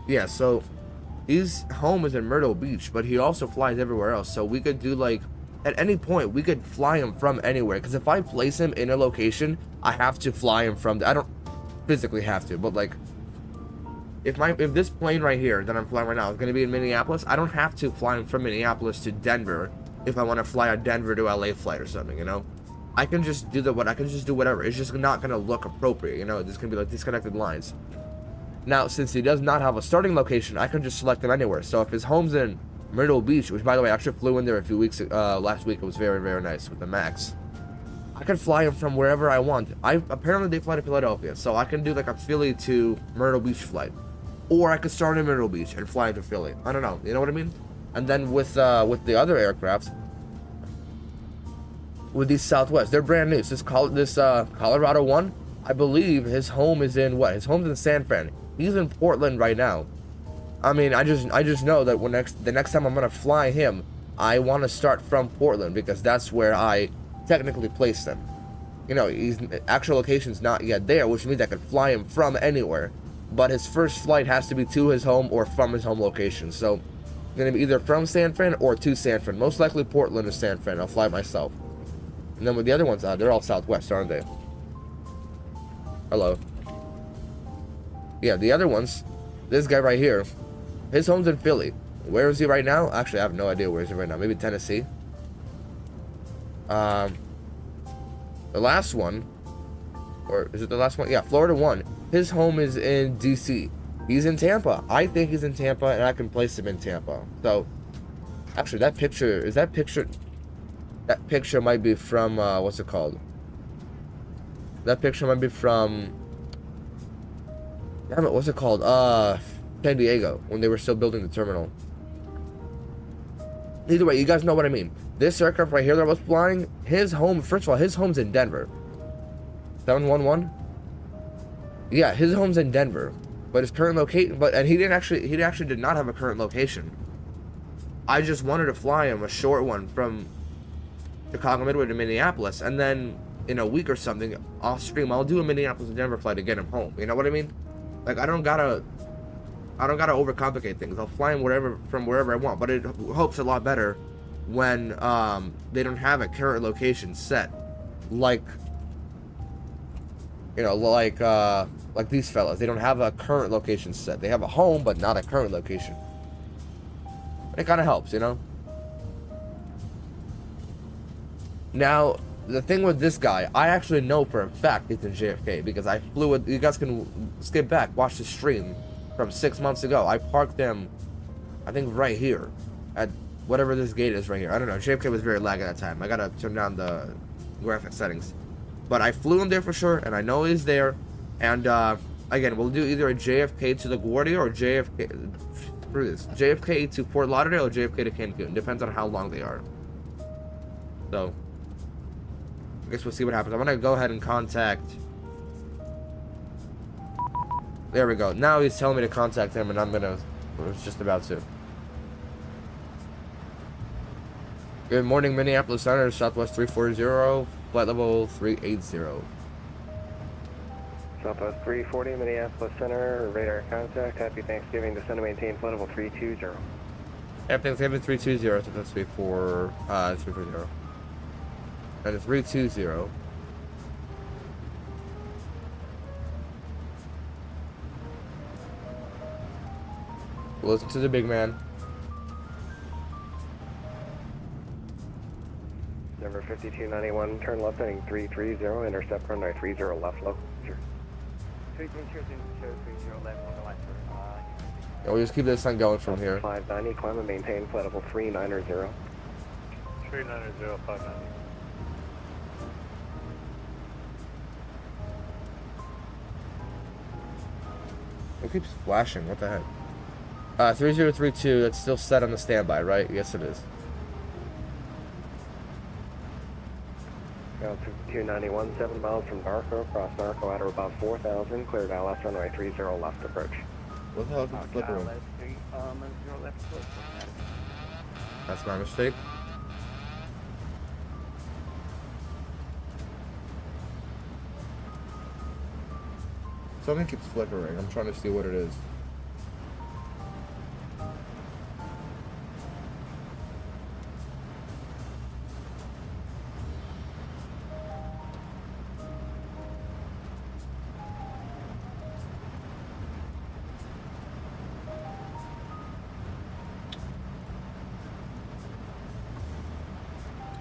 Yeah, so his home is in Myrtle Beach, but he also flies everywhere else. So we could do like, at any point, we could fly him from anywhere. Because if I place him in a location, I have to fly him from, I don't physically have to, but like, if this plane right here that I'm flying right now is going to be in Minneapolis, I don't have to fly him from Minneapolis to Denver if I want to fly a Denver to LA flight or something, you know? I can just do I can just do whatever. It's just not going to look appropriate, you know? There's going to be like disconnected lines. Now, since he does not have a starting location, I can just select him anywhere. So if his home's in Myrtle Beach, which, by the way, I actually flew in there a few weeks last week. It was very, very nice with the Max. I can fly him from wherever I want. Apparently, they fly to Philadelphia, so I can do like a Philly to Myrtle Beach flight. or I could start in Myrtle Beach and fly to Philly. I don't know. You know what I mean? And then with the other aircraft, with these Southwest, they're brand new. So this Colorado one, I believe his home is in what? His home's in San Fran. He's in Portland right now. I mean, I just know that the next time I'm gonna fly him, I want to start from Portland because that's where I technically placed him. You know, his actual location's not yet there, which means I could fly him from anywhere. But his first flight has to be to his home or from his home location. So, gonna be either from San Fran or to San Fran. Most likely Portland or San Fran. I'll fly myself. And then with the other ones, they're all Southwest, aren't they? Hello. Yeah, the other ones, this guy right here, his home's in Philly. Where is he right now? Actually, I have no idea where he's right now. Maybe Tennessee. The last one, or is it the last one? Yeah, Florida one. His home is in DC. He's in Tampa. I think he's in Tampa, and I can place him in Tampa. So, actually, that picture might be from, what's it called? That picture might be from, damn it, what's it called? San Diego, when they were still building the terminal. Either way, you guys know what I mean. This aircraft right here that I was flying, his home, first of all, his home's in Denver. 711? Yeah, his home's in Denver. But his current location, and he actually did not have a current location. I just wanted to fly him a short one from Chicago Midway to Minneapolis, and then in a week or something, off stream, I'll do a Minneapolis to Denver flight to get him home. You know what I mean? Like, I don't gotta overcomplicate things. I'll fly him from wherever I want, but it helps a lot better when they don't have a current location set, like, you know, like these fellas. They don't have a current location set. They have a home, but not a current location. It kind of helps, you know. Now, the thing with this guy, I actually know for a fact it's in JFK because I flew it. You guys can skip back, watch the stream from 6 months ago. I parked them, I think, right here at whatever this gate is right here. I don't know. JFK was very laggy at that time. I gotta turn down the graphic settings. But I flew him there for sure, and I know he's there. And again, we'll do either a JFK to LaGuardia or JFK to Fort Lauderdale or JFK to Cancun. Depends on how long they are. So, I guess we'll see what happens. I'm gonna go ahead and contact. There we go. Now he's telling me to contact him, and I was just about to. Good morning, Minneapolis Center, Southwest 340, flight level 380. Southwest 340, Minneapolis Center, radar contact. Happy Thanksgiving. Descend and maintain flight level 320. Happy Thanksgiving 320. So that's 340. That is 320. Listen to the big man. Number 5291, turn left heading 330, intercept runway 30 left local. 330 left on the left. Yeah, we'll just keep this thing going from here. 590, climb and maintain flight level 390. 390, 590. It keeps flashing. What the heck? 3032, that's still set on the standby, right? Yes, it is. Now 291, 7 miles from Narco, cross Narco at or about 4,000, cleared LS runway 30 left approach. What the hell is this flickering? That's my mistake. Something keeps flickering. I'm trying to see what it is.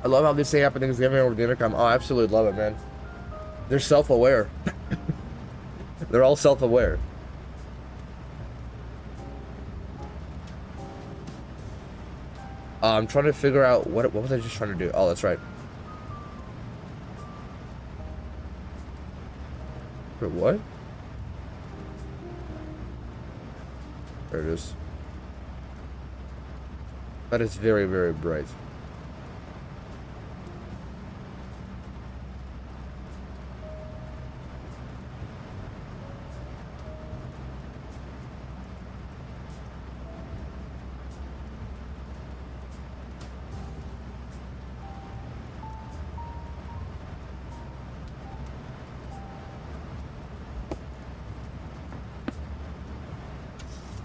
I love how they say happy Thanksgiving over the intercom. Oh, I absolutely love it, man. They're self-aware. They're all self-aware. I'm trying to figure out what was I just trying to do? Oh, that's right. Wait, what? There it is. That is very, very bright.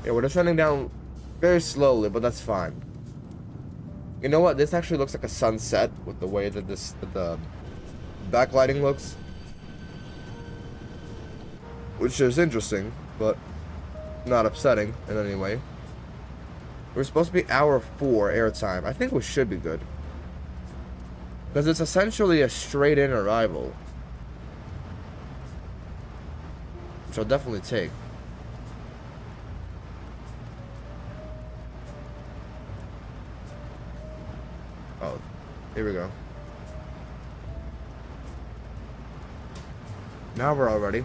Yeah, we're descending down very slowly, but that's fine. You know what? This actually looks like a sunset with the way that the backlighting looks, which is interesting, but not upsetting in any way. We're supposed to be hour 4 airtime. I think we should be good, because it's essentially a straight-in arrival, which I'll definitely take. Oh, here we go. Now we're all ready.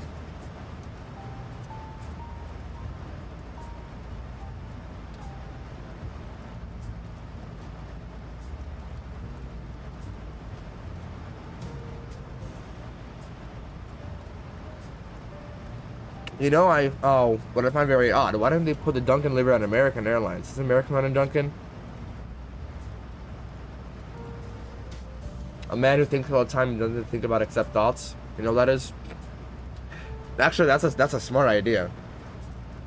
You know, what I find very odd, why didn't they put the Duncan livery on American Airlines? Is American running Duncan? A man who thinks all the time and doesn't think about except thoughts. You know what that is? Actually, that's a smart idea.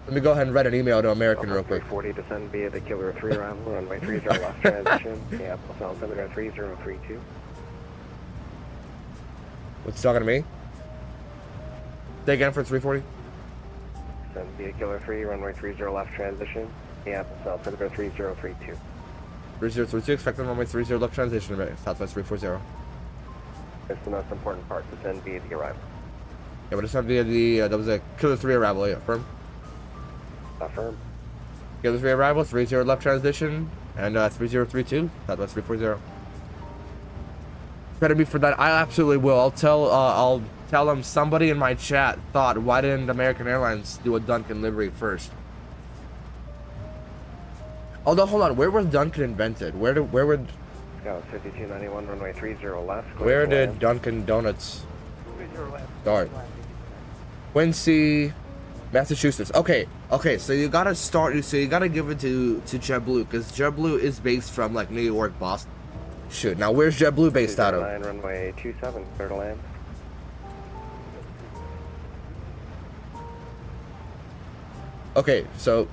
Let me go ahead and write an email to American real quick. 40 descend via the Killer 3 arrival, runway 30 left transition. Yeah, South 3032. What's he talking to me? Say again for 340. Descend via Killer 3, runway 30 left transition. Yeah, South 3032. 3032, expected runway 30 left transition, Southwest 340. It's the most important part, descend via the arrival. Yeah, but it's not via the, that was a Killer 3 arrival, yeah, firm? Affirm. Killer 3 arrival, 30 left transition, and 3032, Southwest 340. Credit me for that, I absolutely will. I'll tell them somebody in my chat thought, why didn't American Airlines do a Duncan livery first? Although, hold on, where was Duncan invented? Where would... Scout 5291, runway 30 left. Where did Dunkin' Donuts 30 left. start? Quincy, Massachusetts. Okay, so you gotta start, so you gotta give it to JetBlue, because JetBlue is based from, like, New York, Boston. Shoot, now where's JetBlue based out of? Runway 27, clear to land. Okay, so...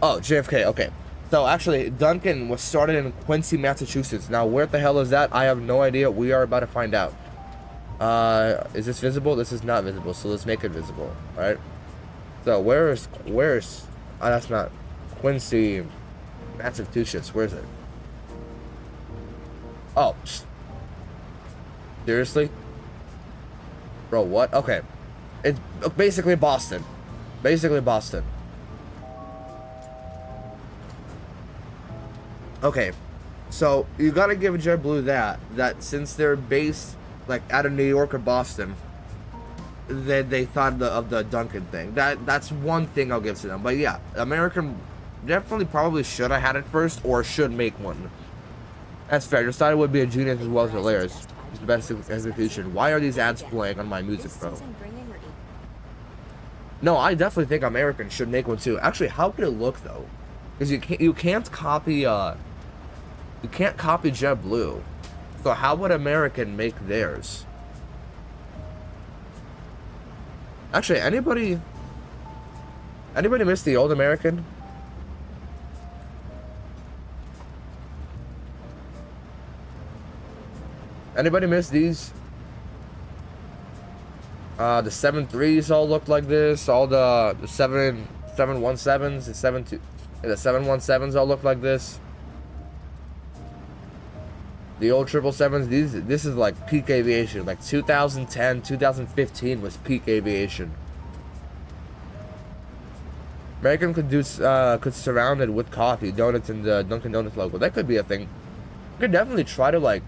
Oh, JFK, okay. So, actually, Duncan was started in Quincy, Massachusetts. Now, where the hell is that? I have no idea. We are about to find out. Is this visible? This is not visible, so let's make it visible, alright? So, where's... Oh, that's not... Quincy, Massachusetts. Where is it? Oh. Psst. Seriously? Bro, what? Okay. It's basically Boston. Basically Boston. Okay, so you gotta give JetBlue that since they're based like out of New York or Boston, they thought of the Duncan thing. That's one thing I'll give to them. But yeah, American definitely probably should have had it first or should make one. That's fair. Just thought it would be a genius as well as hilarious. It's the best execution. Why are these ads playing on my music, bro? No, I definitely think American should make one too. Actually, how could it look though? Because you can't copy you can't copy JetBlue. So how would American make theirs? Actually, anybody miss the old American? Anybody miss these? The 7.3s all look like this. All the 717s, the 717s all look like this. The old 777s, this is like peak aviation. Like 2010, 2015 was peak aviation. American could surround it with coffee, donuts, and the Dunkin' Donuts logo. That could be a thing. You could definitely try to like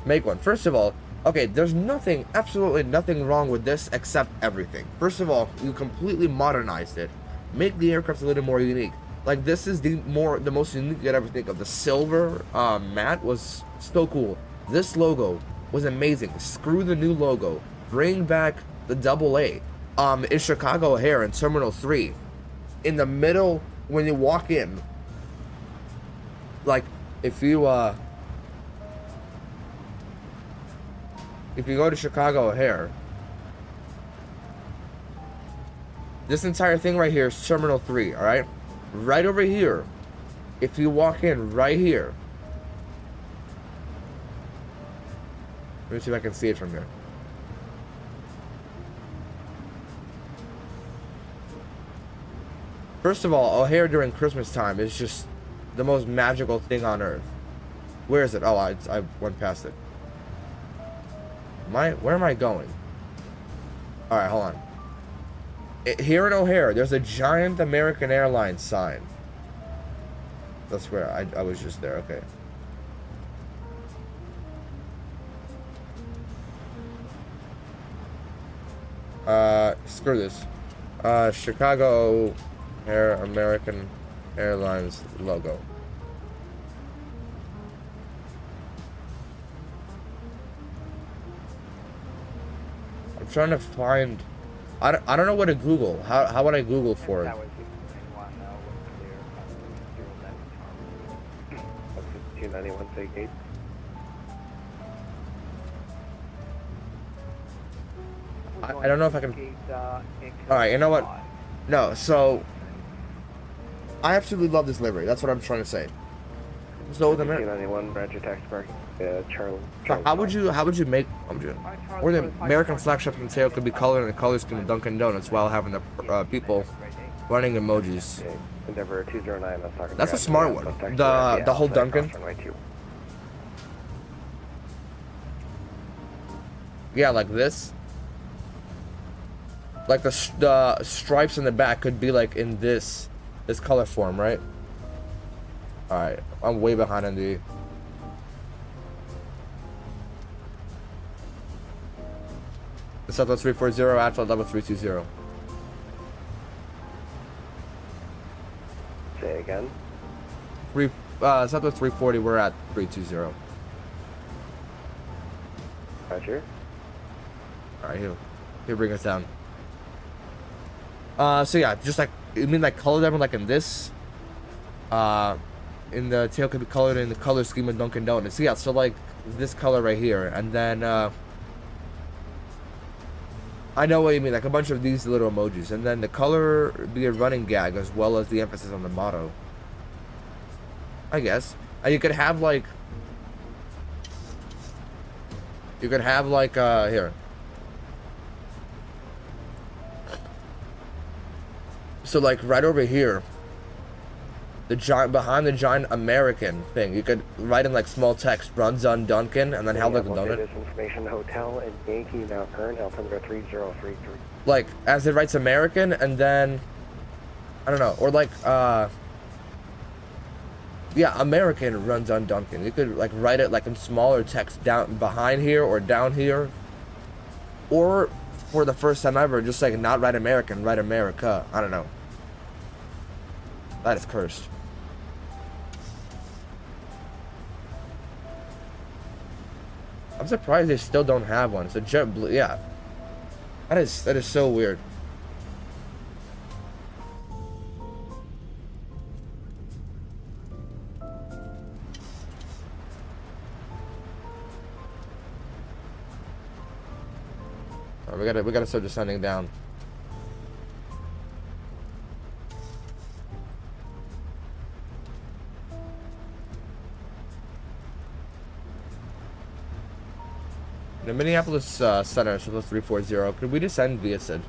make one. First of all, okay, there's absolutely nothing wrong with this except everything. First of all, you completely modernized it. make the aircraft a little more unique. Like this is the most unique you'd ever think of. The silver matte was so cool. This logo was amazing. Screw the new logo. Bring back the AA. In Chicago O'Hare in Terminal 3. In the middle when you walk in. Like if you go to Chicago O'Hare, this entire thing right here is Terminal 3, alright? Right over here, if you walk in right here, let me see if I can see it from here. First of all, O'Hare during Christmas time is just the most magical thing on earth. Where is it? Oh, I went past it. Where am I going? Alright, hold on. Here in O'Hare, there's a giant American Airlines sign. That's where I was just there. Okay. Screw this. Chicago O'Hare American Airlines logo. I'm trying to find. I don't know what to Google. How would I Google for it? That was 291 takeoff. I don't know if I can. Alright, you know what? No, so I absolutely love this livery. That's what I'm trying to say. So the 291 Roger taxi parking. Charlie. how would you make or the American flag ship and tail could be colored in the color scheme of Dunkin' Donuts while having the people running emojis. Okay. Endeavor 209. That's a smart one. The whole Dunkin'. Yeah, like this. Like the stripes in the back could be like in this color form, right? All right, I'm way behind on the. Southwest 340, actual level 320. Say again. Southwest 340, we're at 320. Roger. Alright, he'll bring us down. So yeah, just like, you mean like color them like in this? In the tail could be colored in the color scheme of Dunkin' Donuts. Yeah, so like this color right here, and then I know what you mean, like a bunch of these little emojis, and then the color be a running gag as well as the emphasis on the motto, I guess. And you could have like here. So like right over here, the giant behind the giant American thing, you could write in like small text, runs on Dunkin', and then have like a donut. This information hotel in Yankee now current Altimeter 3033. Like as it writes American, and then I don't know, or like yeah, American runs on Dunkin'. You could like write it like in smaller text down behind here or down here, or for the first time ever, just like not write American, write America. I don't know. That is cursed. I'm surprised they still don't have one. It's a JetBlue, yeah. That is so weird. All right, we gotta start descending down. The Minneapolis Center, so that's 340. Could we descend via Sid?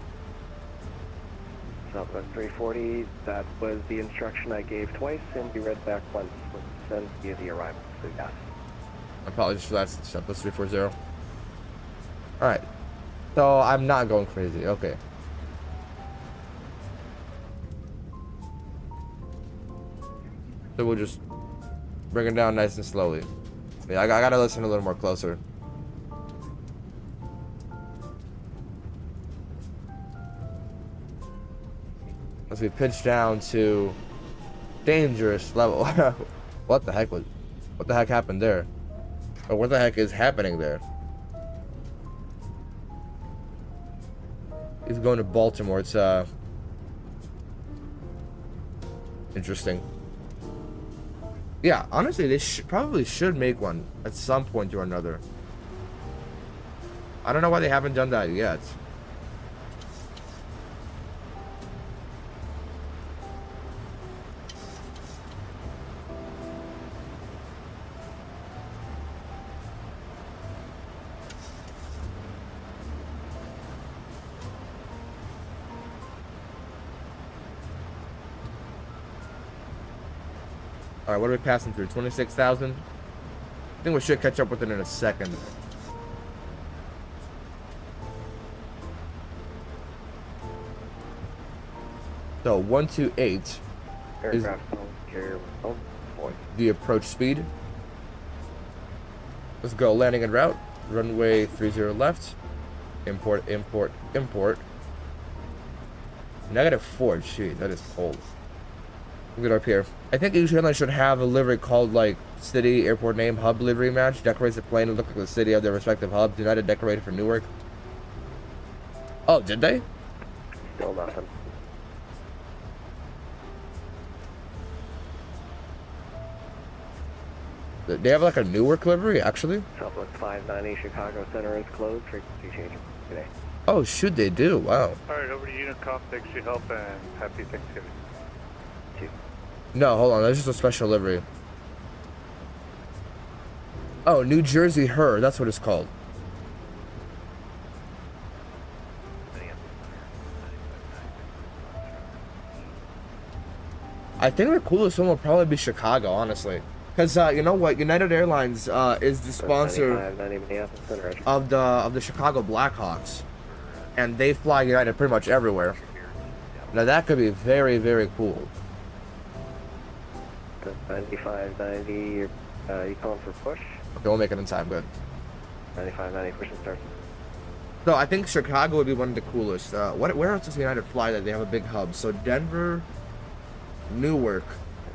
Southwest 340, that was the instruction I gave twice, and you read back once. Was sent via the arrival, so yes. Apologies for that, Southwest 340. Alright. So I'm not going crazy, okay. So we'll just bring it down nice and slowly. Yeah, I gotta listen a little more closer. as we pitch down to dangerous level. What the heck happened there? Or what the heck is happening there? He's going to Baltimore. It's interesting. Yeah, honestly, they probably should make one at some point or another. I don't know why they haven't done that yet. Alright, what are we passing through? 26,000? I think we should catch up with it in a second. So, 128 Aircraft carrier. Oh, boy. the approach speed. Let's go. Landing en route. Runway 30 left. Import, import, import. -4. Gee, that is cold. Look at up here. I think each airline should have a livery called like city, airport name, hub livery match. Decorates the plane and look like the city of their respective hubs. United decorated for Newark. Oh, did they? Still nothing. They have like a Newark livery, actually? Southwest 590 Chicago Center is closed. Frequency changing today. Oh, shoot, they do. Wow. Alright, over to HONEYCOMB. Thanks for your help and happy Thanksgiving. 2. No, hold on. That's just a special livery. Oh, New Jersey Her. That's what it's called. I think the coolest one will probably be Chicago, honestly. Because you know what? United Airlines is the sponsor of the Chicago Blackhawks. And they fly United pretty much everywhere. Now that could be very, very cool. 9590, you calling for push? Okay, we'll make it in time. Good. 9590, push and start. So I think Chicago would be one of the coolest. Where else does United fly that they have a big hub? So Denver, Newark.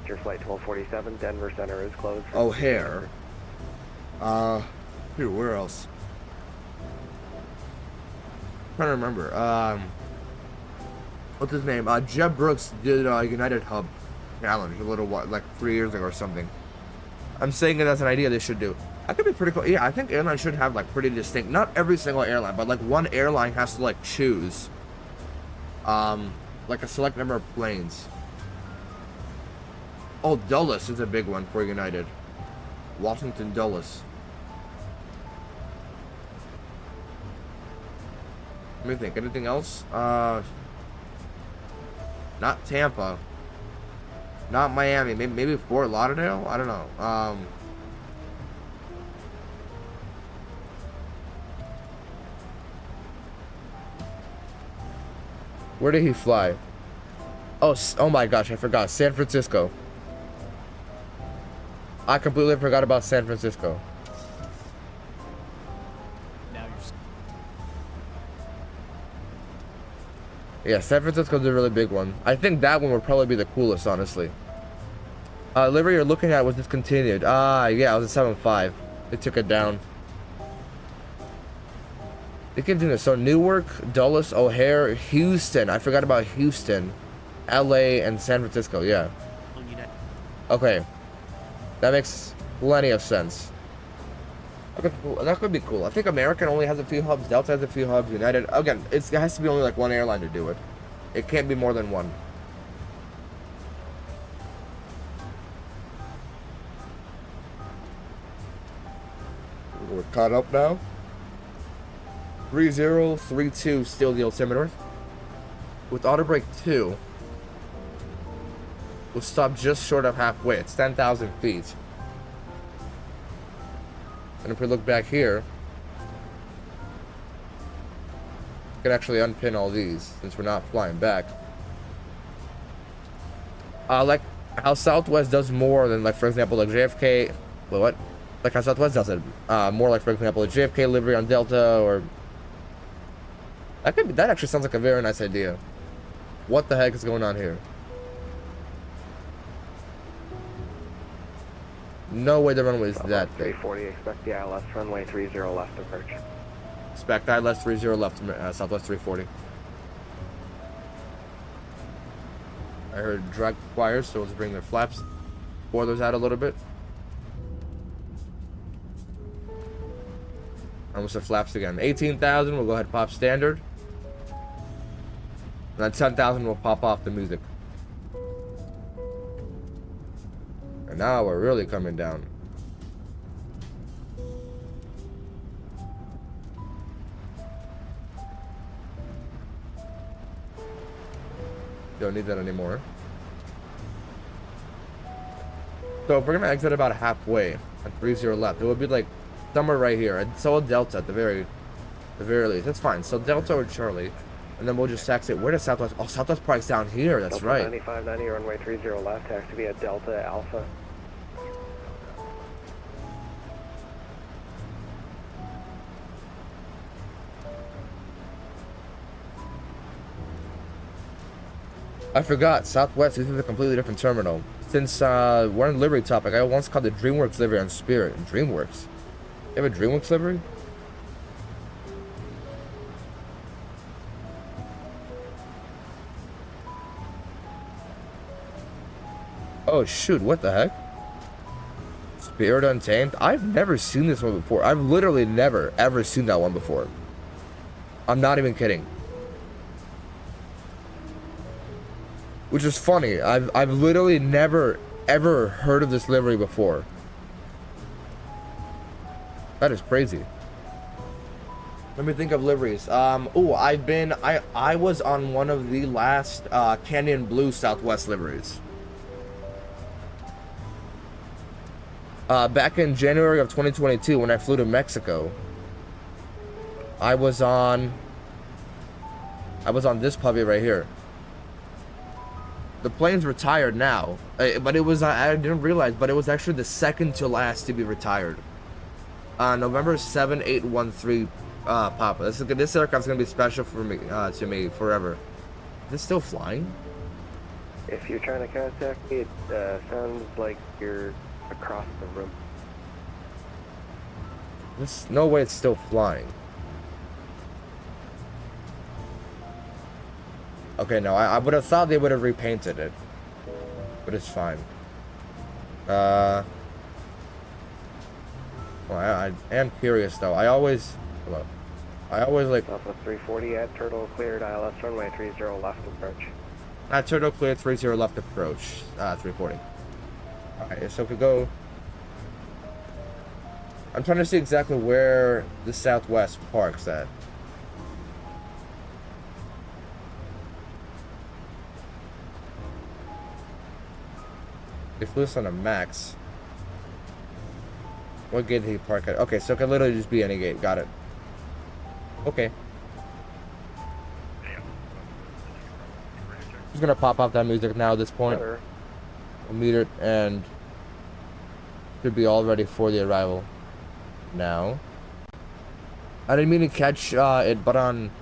It's your flight 1247, Denver Center is closed. O'Hare. Here, where else? I'm trying to remember. What's his name? Jeb Brooks did United Hub Challenge a little while, like 3 years ago or something. I'm saying it as an idea they should do. That could be pretty cool. Yeah, I think airlines should have like pretty distinct. Not every single airline, but like one airline has to like choose, like a select number of planes. Oh, Dulles is a big one for United. Washington Dulles. Let me think. Anything else? Not Tampa. Not Miami. Maybe Fort Lauderdale? I don't know. Where did he fly? Oh my gosh, I forgot. San Francisco. I completely forgot about San Francisco. Yeah, San Francisco's a really big one. I think that one would probably be the coolest, honestly. Livery you're looking at was discontinued. Yeah, it was a 7.5. They took it down. They continued. So Newark, Dulles, O'Hare, Houston. I forgot about Houston, LA, and San Francisco. Yeah. Okay. That makes plenty of sense. That could be cool. I think American only has a few hubs. Delta has a few hubs. United, again, it has to be only like one airline to do it. It can't be more than one. We're caught up now. 3032, still the altimeter. With auto brake 2, we'll stop just short of halfway. It's 10,000 feet. And if we look back here, we can actually unpin all these since we're not flying back. Like how Southwest does more than, like, for example, like JFK. Wait, what? Like how Southwest does it. More like, for example, a JFK livery on Delta, or that actually sounds like a very nice idea. What the heck is going on here? No way the runway is that big. 340, expect the ILS runway 30 left approach. Expect ILS 30 left, Southwest 340. I heard drag wires, so let's bring their flaps, spoilers out a little bit. Almost the flaps again. 18,000, we'll go ahead and pop standard. And then 10,000 will pop off the music. And now we're really coming down. Don't need that anymore. So if we're gonna exit about halfway at 30 left, it would be like somewhere right here. And so a Delta at the very least. That's fine. So Delta or Charlie. And then we'll just exit. Where does Southwest? Oh, Southwest Park's down here. That's Delta right. 9590, runway 30 left, taxi via Delta Alpha. I forgot. Southwest is a completely different terminal. Since we're on livery topic, I once called the DreamWorks livery on Spirit. DreamWorks? You have a DreamWorks livery? Oh shoot, what the heck? Spirit Untamed? I've never seen this one before. I've literally never ever seen that one before. I'm not even kidding. Which is funny. I've literally never ever heard of this livery before. That is crazy. Let me think of liveries. Oh, I was on one of the last Canyon Blue Southwest liveries. Back in January of 2022 when I flew to Mexico. I was on this puppy right here. The plane's retired now, but it was, I didn't realize, but it was actually the second to last to be retired. November 7813, Papa. This aircraft's gonna be special for me, to me forever. Is this still flying? If you're trying to contact me, it sounds like you're across the room. There's no way it's still flying. Okay, no, I would have thought they would have repainted it, but it's fine. Well, I am curious though. I always like. Southwest 340 at Turtle cleared, ILS runway 30 left approach. At Turtle cleared, 30 left approach, 340. Alright, so if we go, I'm trying to see exactly where the Southwest parks at. They flew this on a max. What gate did he park at? Okay, so it could literally just be any gate. Got it. Okay. Just gonna pop off that music now at this point. Sure. We'll meet it and should be all ready for the arrival now. I didn't mean to catch it, but on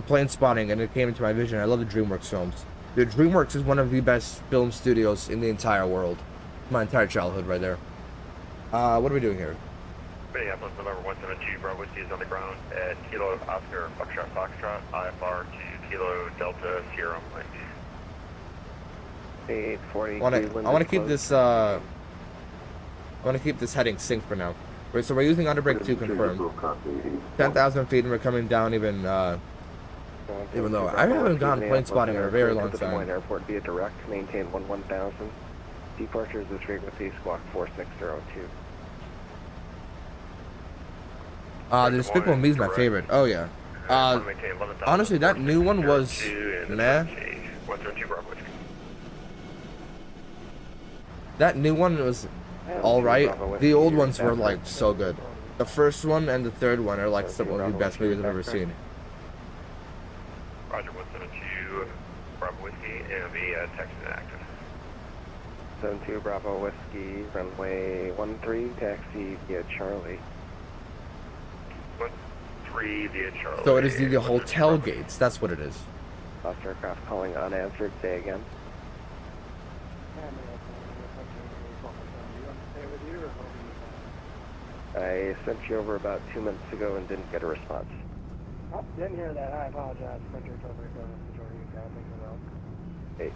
plane spotting, and it came into my vision. I love the DreamWorks films. The DreamWorks is one of the best film studios in the entire world. My entire childhood right there. What are we doing here? Minneapolis, November 172, Bravo Whiskey is on the ground at Kilo Oscar Foxtrot Foxtrot, IFR to Kilo Delta Sierra Mike. 840. I want to keep this. I want to keep this heading synced for now. Right, so we're using underbrake 2 confirmed. 10,000 feet, and we're coming down even though I haven't gone plane spotting in a very long time. Airport via direct, maintain 1000. Departures this frequency, squawk 4602. The Despicable Me is my favorite. Oh yeah. Honestly, that new one was meh. That new one was alright. The old ones were like so good. The first one and the third one are like some of the best movies I've ever seen. Roger, 172, Bravo Whiskey, AMV, Texas active. 72 Bravo Whiskey, runway 13, taxi via Charlie. 13 via Charlie. So it is the hotel gates, that's what it is. Lost aircraft calling unanswered. Say again. I sent you over about 2 minutes ago and didn't get a response. Oh, didn't hear that. I apologize. Printer told me to go to the majority of Hey.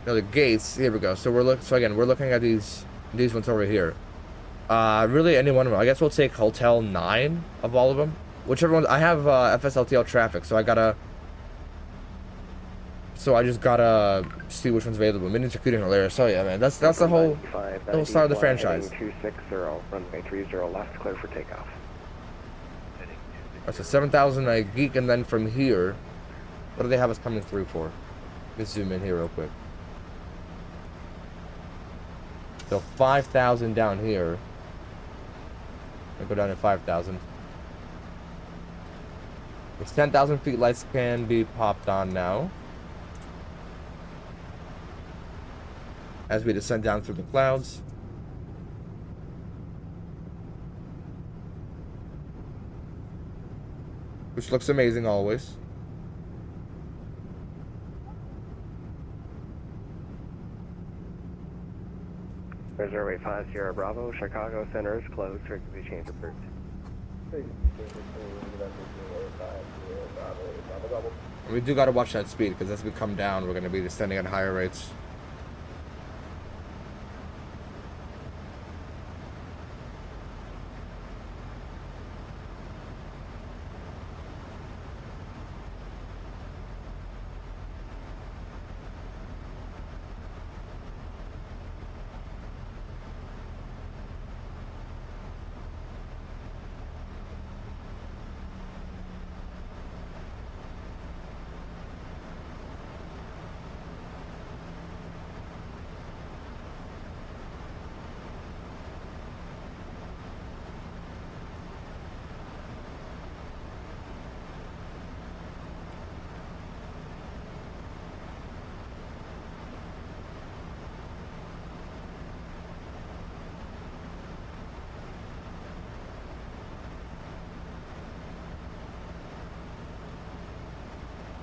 No, the gates. Here we go. So we're looking at these ones over here. Really any one of them. I guess we'll take Hotel 9 of all of them. Whichever one. I have FSLTL traffic, so I just gotta see which one's available. Minutes recruiting hilarious. So yeah, man, that's the whole start of the franchise. 260, runway 30 left, clear for takeoff. That's a 7,000 geek, and then from here, what do they have us coming through for? Let's zoom in here real quick. So 5,000 down here. I go down to 5,000. It's 10,000 feet. Lights can be popped on now. As we descend down through the clouds. Which looks amazing always. Reserve 50 Bravo, Chicago Center is closed. Frequency change approved. We do gotta watch that speed, because as we come down, we're gonna be descending at higher rates.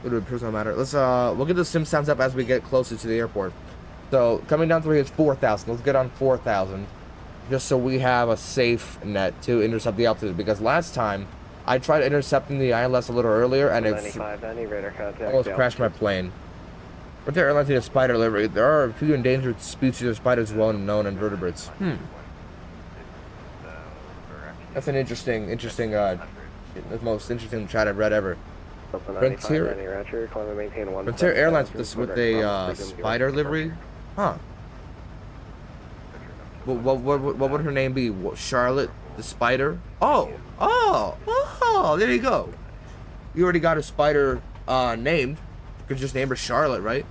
It doesn't matter. Let's we'll get the sim sounds up as we get closer to the airport. So coming down through here is 4,000. Let's get on 4,000, just so we have a safe net to intercept the altitude. Because last time I tried intercepting the ILS a little earlier and it almost crashed my plane. But the airline to the spider livery. There are a few endangered species of spiders, well known invertebrates. That's an interesting, the most interesting chat I've read ever. Frontier Airlines with a spider livery, huh? What would her name be? Charlotte the Spider? Oh, there you go. You already got a spider named. You could just name her Charlotte, right?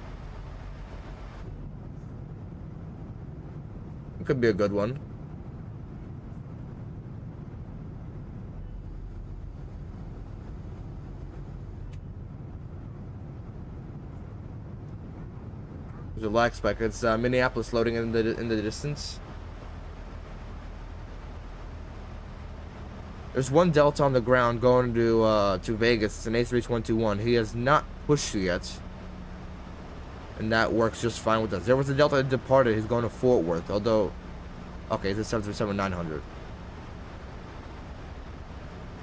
It could be a good one. There's a lag spike. It's Minneapolis loading in the distance. There's one Delta on the ground going to Vegas. It's an A3121. He has not pushed yet, and that works just fine with us. There was a Delta that departed. He's going to Fort Worth. Although, okay, it's a 737-900. There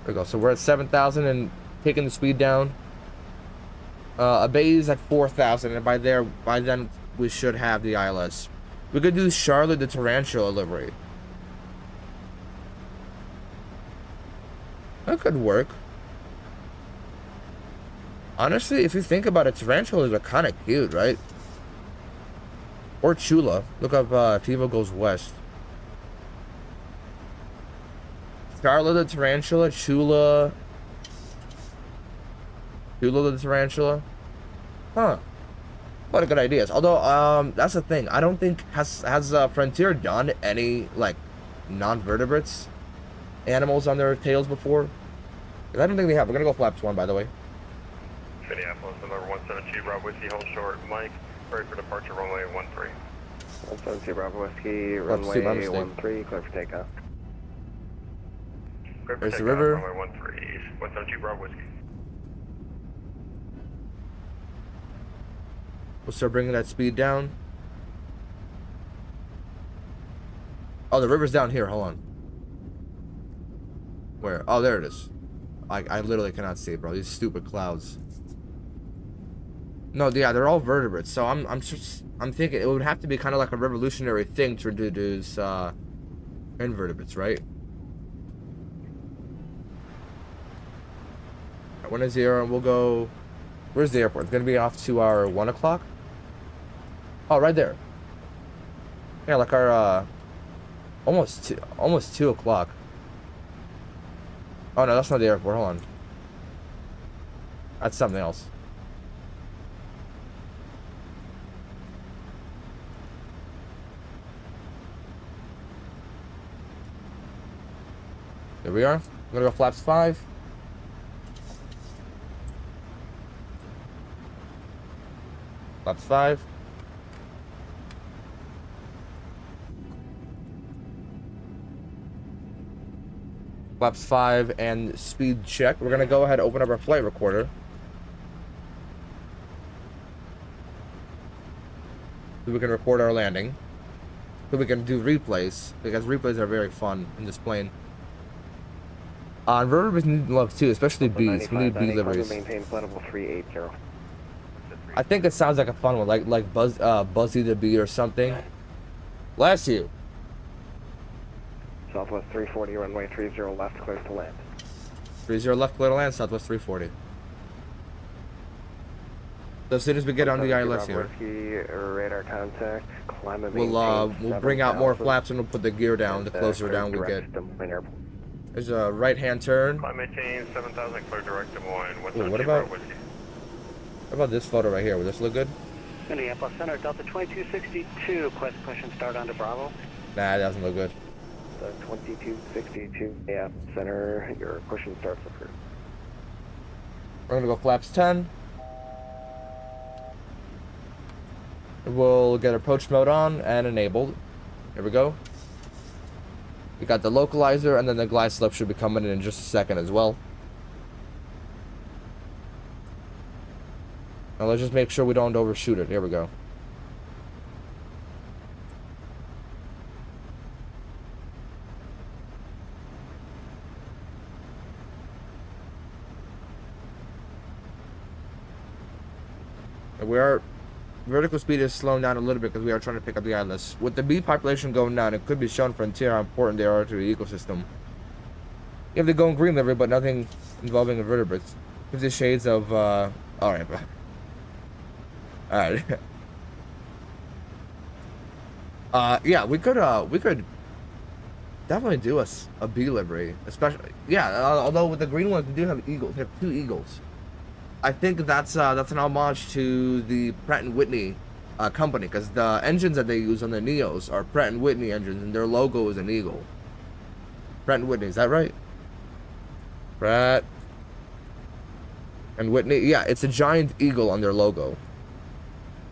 we go. So we're at 7,000 and taking the speed down. A bay is at 4,000, and by then we should have the ILS. We could do Charlotte the Tarantula livery. That could work. Honestly, if you think about it, tarantulas are kind of cute, right? Or Chula. Look up Tivo Goes West. Charlotte the Tarantula, Chula the Tarantula. Huh. A lot of good ideas. Although, that's the thing. I don't think has Frontier done any like non-vertebrates animals on their tails before? I don't think they have. We're gonna go flaps 1, by the way. Minneapolis, number 172, Bravo Whiskey, hold short. Mike, ready for departure, runway 13. 172 Bravo Whiskey, runway 13, clear for takeoff. Clear for There's takeoff, the river. Runway 13, 172 Bravo Whiskey. We'll start bringing that speed down. Oh, the river's down here. Hold on. Where? Oh, there it is. I literally cannot see, bro. These stupid clouds. No, yeah, they're all vertebrates. So I'm thinking it would have to be kind of like a revolutionary thing to introduce invertebrates, right? 1-0, and we'll go. Where's the airport? It's gonna be off to our 1 o'clock. Oh, right there. Yeah, like our almost 2 o'clock. Oh no, that's not the airport. Hold on. That's something else. There we are. I'm gonna go flaps 5. Flaps 5. Flaps 5 and speed check. We're gonna go ahead and open up our flight recorder. So we can record our landing. So we can do replays, because replays are very fun in this plane. Invertebrates need love too, especially bees. We need bee liveries. Maintain flight level 380. I think it sounds like a fun one, like Buzzy the Bee or something. Bless you. Southwest 340, runway 30 left, clear to land. 30 left, clear to land, Southwest 340. So as soon as we get on the ILS here, radar contact, we'll bring out more flaps and we'll put the gear down. The closer down we get. There's a right-hand turn. Climb maintain 7,000, clear direct to Moines. Ooh, what about this photo right here? Would this look good? Minneapolis Center, Delta 2262. Question start onto Bravo. Nah, it doesn't look good. The 2262, yeah, center, your push and start approved. We're gonna go flaps 10. We'll get approach mode on and enabled. Here we go. We got the localizer, and then the glide slope should be coming in just a second as well. Now let's just make sure we don't overshoot it. Here we go. We are vertical speed is slowing down a little bit because we are trying to pick up the ILS. With the bee population going down, it could be shown frontier how important they are to the ecosystem. You have the going green livery, but nothing involving invertebrates. 50 shades of all right. Yeah, we could definitely do a bee livery, especially although with the green ones we do have eagles. We have 2 eagles. I think that's an homage to the Pratt & Whitney company, because the engines that they use on the Neos are Pratt & Whitney engines, and their logo is an eagle. Pratt & Whitney, is that right? Pratt & Whitney, yeah, it's a giant eagle on their logo.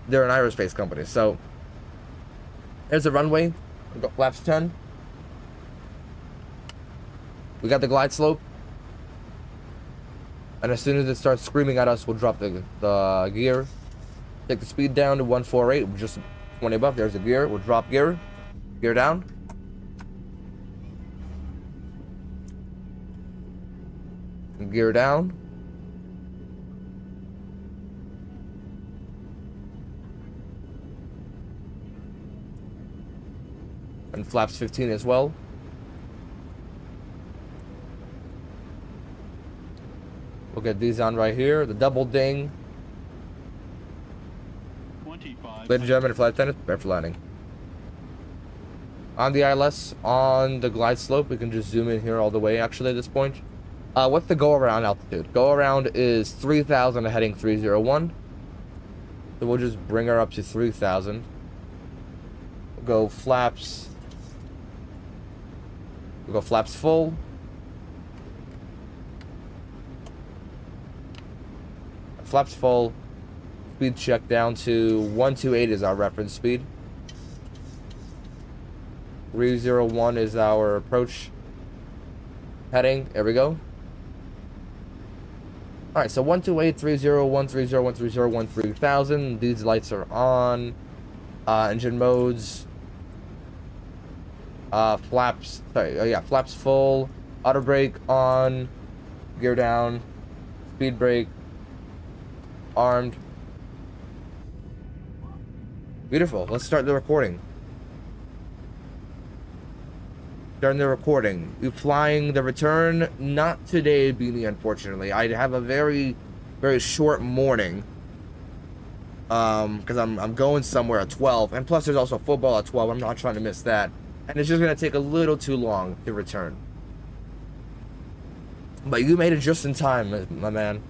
They're an aerospace company. So there's the runway. We've got flaps 10. We got the glide slope. And as soon as it starts screaming at us, we'll drop the gear. Take the speed down to 148, just 20 above. There's the gear. We'll drop gear. Gear down. And gear down. And flaps 15 as well. We'll get these on right here. The double ding. Ladies and gentlemen, flight attendants, prepare for landing. On the ILS, on the glide slope, we can just zoom in here all the way actually at this point. What's the go around altitude? Go around is 3,000 heading 301. So we'll just bring her up to 3,000. We'll go flaps. We'll go flaps full. Flaps full. Speed check down to 128 is our reference speed. 301 is our approach heading. There we go. All right, so 128.30.130.130.130,000. These lights are on. Engine modes. Flaps. Sorry, yeah, flaps full. Auto brake on. Gear down. Speed brake. Armed. Beautiful. Let's start the recording. Starting the recording. You flying the return? Not today, Beanie, unfortunately. I have a very, very short morning. Because I'm going somewhere at 12. And plus there's also football at 12. I'm not trying to miss that. And it's just going to take a little too long to return. But you made it just in time, my man.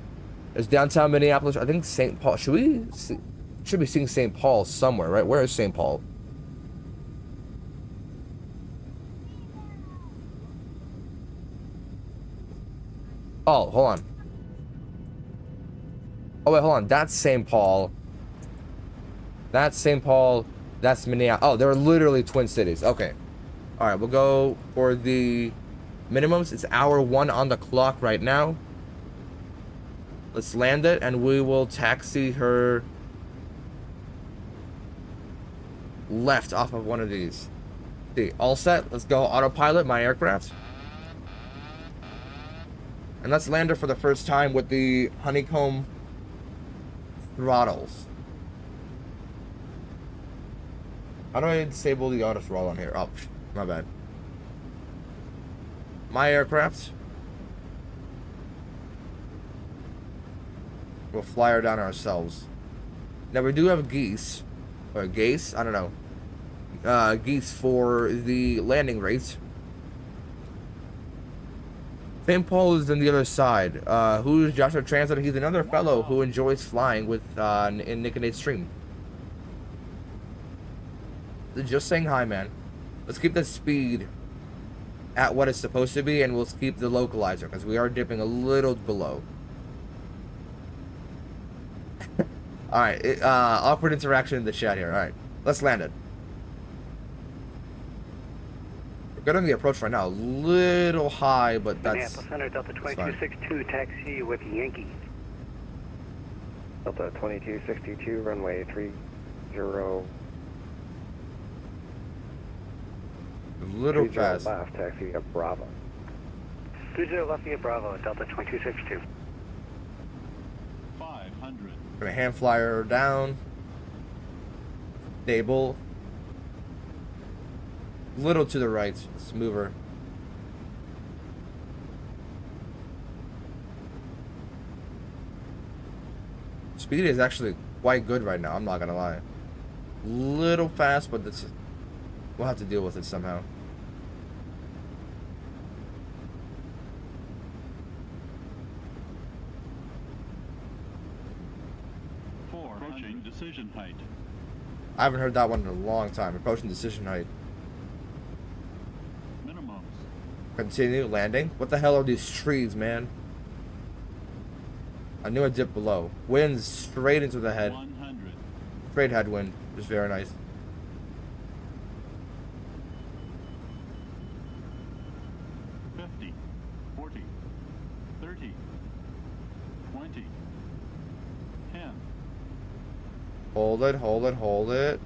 It's downtown Minneapolis. I think St. Paul. Should be seeing St. Paul somewhere, right? Where is St. Paul? Oh, hold on. Oh, wait, hold on. That's St. Paul. That's St. Paul. That's Minneapolis. Oh, they're literally twin cities. Okay. All right, we'll go for the minimums. It's hour 1 on the clock right now. Let's land it, and we will taxi her left off of one of these. See, all set. Let's go autopilot my aircraft. And let's land her for the first time with the honeycomb throttles. How do I disable the auto throttle on here? Oh, my bad. My aircraft. We'll fly her down ourselves. Now we do have geese. Or geese? I don't know. Geese for the landing rates. St. Paul is on the other side. Who's Joshua Translator? He's another fellow who enjoys flying with in Nick and Nate's stream. Just saying hi, man. Let's keep the speed at what it's supposed to be, and we'll keep the localizer because we are dipping a little below. All right, awkward interaction in the chat here. All right, let's land it. We're good on the approach right now. A little high, but that's Minneapolis Center, Delta 2262, taxi with Yankee. Delta 2262, runway 30. a little fast. Left, taxi at Bravo. 30 left via Bravo, Delta 2262. 500. Gonna hand flyer down. Stable. Little to the right. Let's move her. Speed is actually quite good right now, I'm not gonna lie. Little fast, but this, we'll have to deal with it somehow. Approaching decision height. I haven't heard that one in a long time. Approaching decision height. Minimums. Continue landing. What the hell are these trees, man? I knew a dip below. Winds straight into the head. 100. Straight headwind. Just very nice. $50, $40, $30, $20, $10. Hold it, hold it, hold it.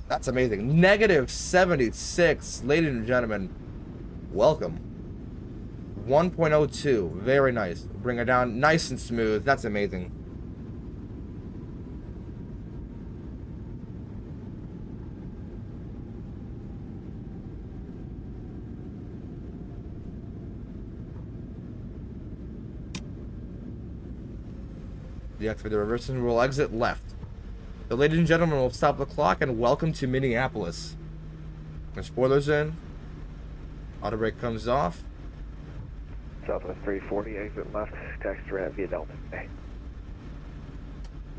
That's amazing. Negative 76. Ladies and gentlemen, welcome. 1.02. Very nice. Bring it down nice and smooth. That's amazing. Deactivate the reverse and we'll exit left. So ladies and gentlemen, we'll stop the clock and welcome to Minneapolis. The spoilers in. Auto brake comes off. Southwest 340, exit left, taxi right via Delta. Hey.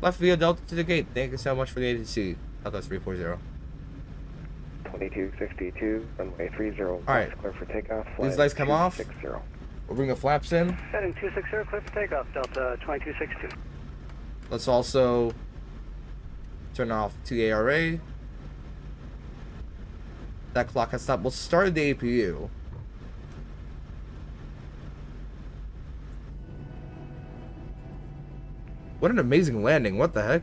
Left via Delta to the gate. Thank you so much for the agency. Southwest 340. 2262, runway 30. Alright. Clear for takeoff. These lights come off. 260. We'll bring the flaps in. Heading 260, clear for takeoff, Delta 2262. Let's also turn off TARA. That clock has stopped. We'll start the APU. What an amazing landing. What the heck?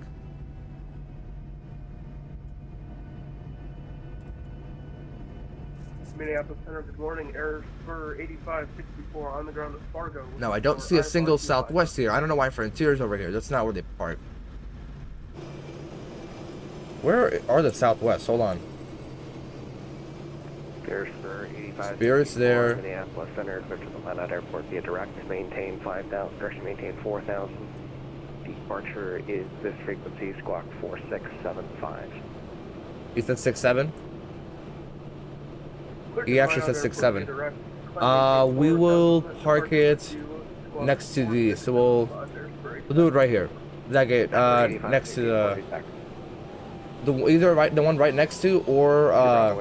Minneapolis Center, good morning. Air for 8564 on the ground at Fargo. No, I don't see a single Southwest here. I don't know why Frontier's over here. That's not where they park. Where are the Southwest? Hold on. Air for 85. Spirit's there. Minneapolis Center, clear to the Minot Airport via direct. Maintain 5,000. Direction maintain 4,000. Departure is this frequency, squawk 4675. He said 6-7? He actually said 6-7. We will park it next to the, so we'll do it right here. That gate, next to the either the one right next to, or a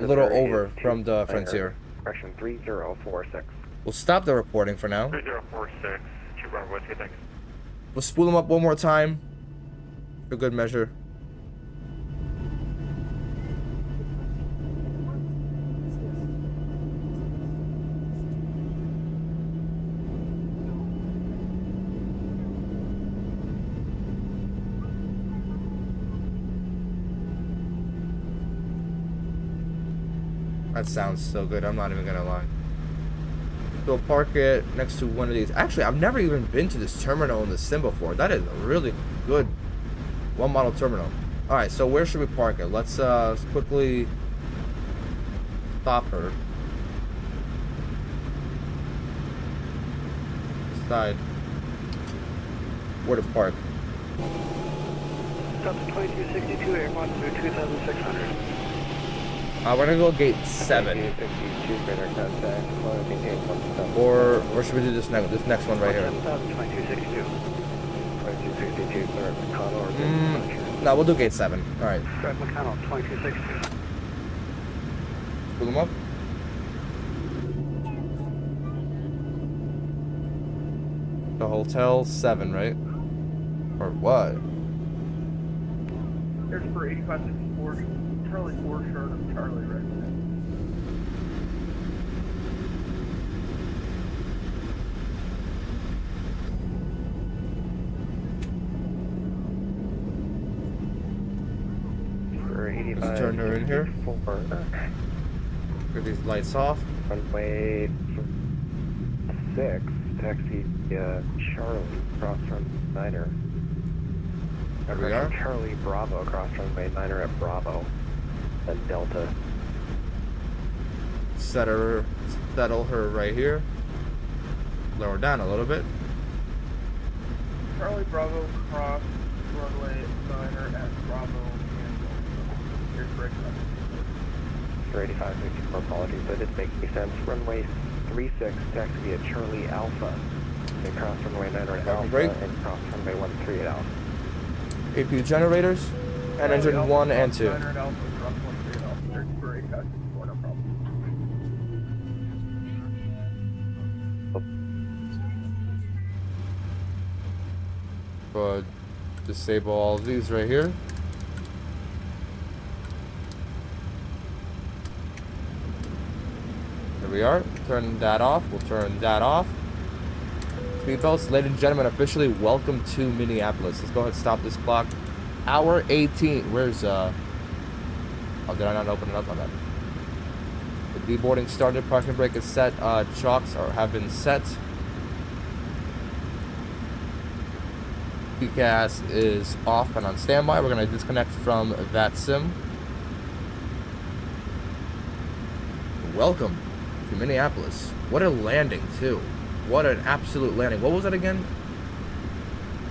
little over from the Frontier. Correction 3046. We'll stop the recording for now. 3046, 2 Bravo Whiskey, thanks. We'll spool them up one more time for good measure. That sounds so good, I'm not even gonna lie. So we'll park it next to one of these. Actually, I've never even been to this terminal in the sim before. That is a really good one model terminal. Alright, so where should we park it? Let's quickly stop her. Decide where to park. Stop to 2262, Air 2600. We're gonna go gate 7. Or should we do this next one right here? 2262. 2262, sir. McConnell or No, we'll do gate 7. Alright. Drive McConnell, 2262. Pull them up. The Hotel 7, right? Or what? There's for 8564, Charlie 4 short of Charlie right now. For 85. Let's turn her in here. Get these lights off. Runway 6, taxi Charlie, cross from Niner. There we are. Charlie Bravo, cross runway Niner at Bravo, then Delta. Settle her right here. Lower down a little bit. Charlie Bravo, cross runway Niner at Bravo, and here's breakdown. For 8564, apologies, that didn't make any sense. Runway 36, taxi at Charlie Alpha, then cross runway Niner at Alpha, and cross runway 13 at Alpha. AP generators, and engine 1 and 2. Niner at Alpha, cross 13 at Alpha. There's for 8564, no problem. But disable all of these right here. There we are. Turn that off. We'll turn that off. Speedbelts, ladies and gentlemen, officially welcome to Minneapolis. Let's go ahead and stop this clock. Hour 18. Where's oh, did I not open it up on that? The deboarding started. Parking brake is set. Chocks have been set. PCAS is off and on standby. We're going to disconnect from VATSIM. Welcome to Minneapolis. What a landing, too. What an absolute landing. What was that again?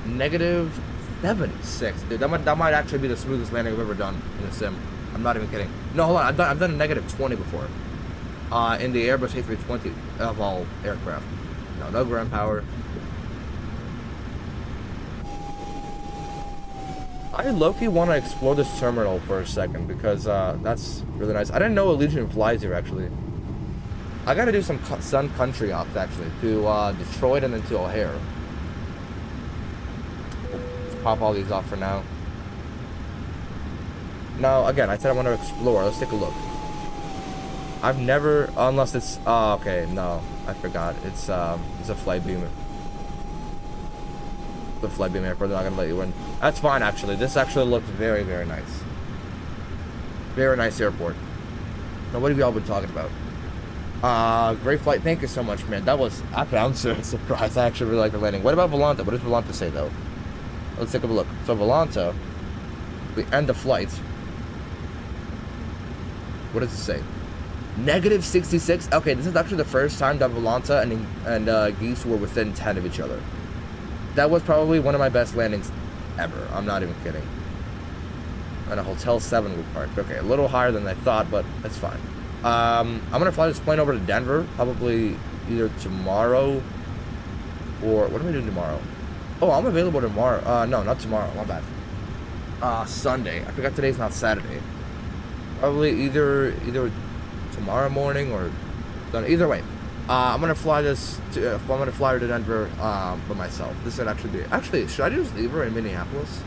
-76. Dude, that might actually be the smoothest landing I've ever done in a sim. I'm not even kidding. No, hold on. I've done a -20 before. In the Airbus A320 of all aircraft. No ground power. I low-key want to explore this terminal for a second because that's really nice. I didn't know Allegiant flies here, actually. I gotta do some Sun Country ops, actually, to Detroit and then to O'Hare. Let's pop all these off for now. Now, again, I said I want to explore. Let's take a look. I've never, unless it's, okay, no, I forgot. It's a Flightbeam. the Flightbeam airport. They're not gonna let you in. That's fine, actually. This actually looks very, very nice. Very nice airport. Now, what have y'all been talking about? Great flight. Thank you so much, man. I'm so surprised. I actually really like the landing. What about Volanta? What does Volanta say, though? Let's take a look. So, Volanta, we end the flight. What does it say? Negative 66? Okay, this is actually the first time that Volanta and Geese were within 10 of each other. That was probably one of my best landings ever. I'm not even kidding. And a Hotel 7 we parked. Okay, a little higher than I thought, but that's fine. I'm going to fly this plane over to Denver, probably either tomorrow or... What am I doing tomorrow? Oh, I'm available tomorrow. No, not tomorrow. My bad. Sunday. I forgot today's not Saturday. Probably either tomorrow morning or... Either way. I'm going to fly this... I'm going to fly her to Denver by myself. This would actually be... Actually, should I just leave her in Minneapolis?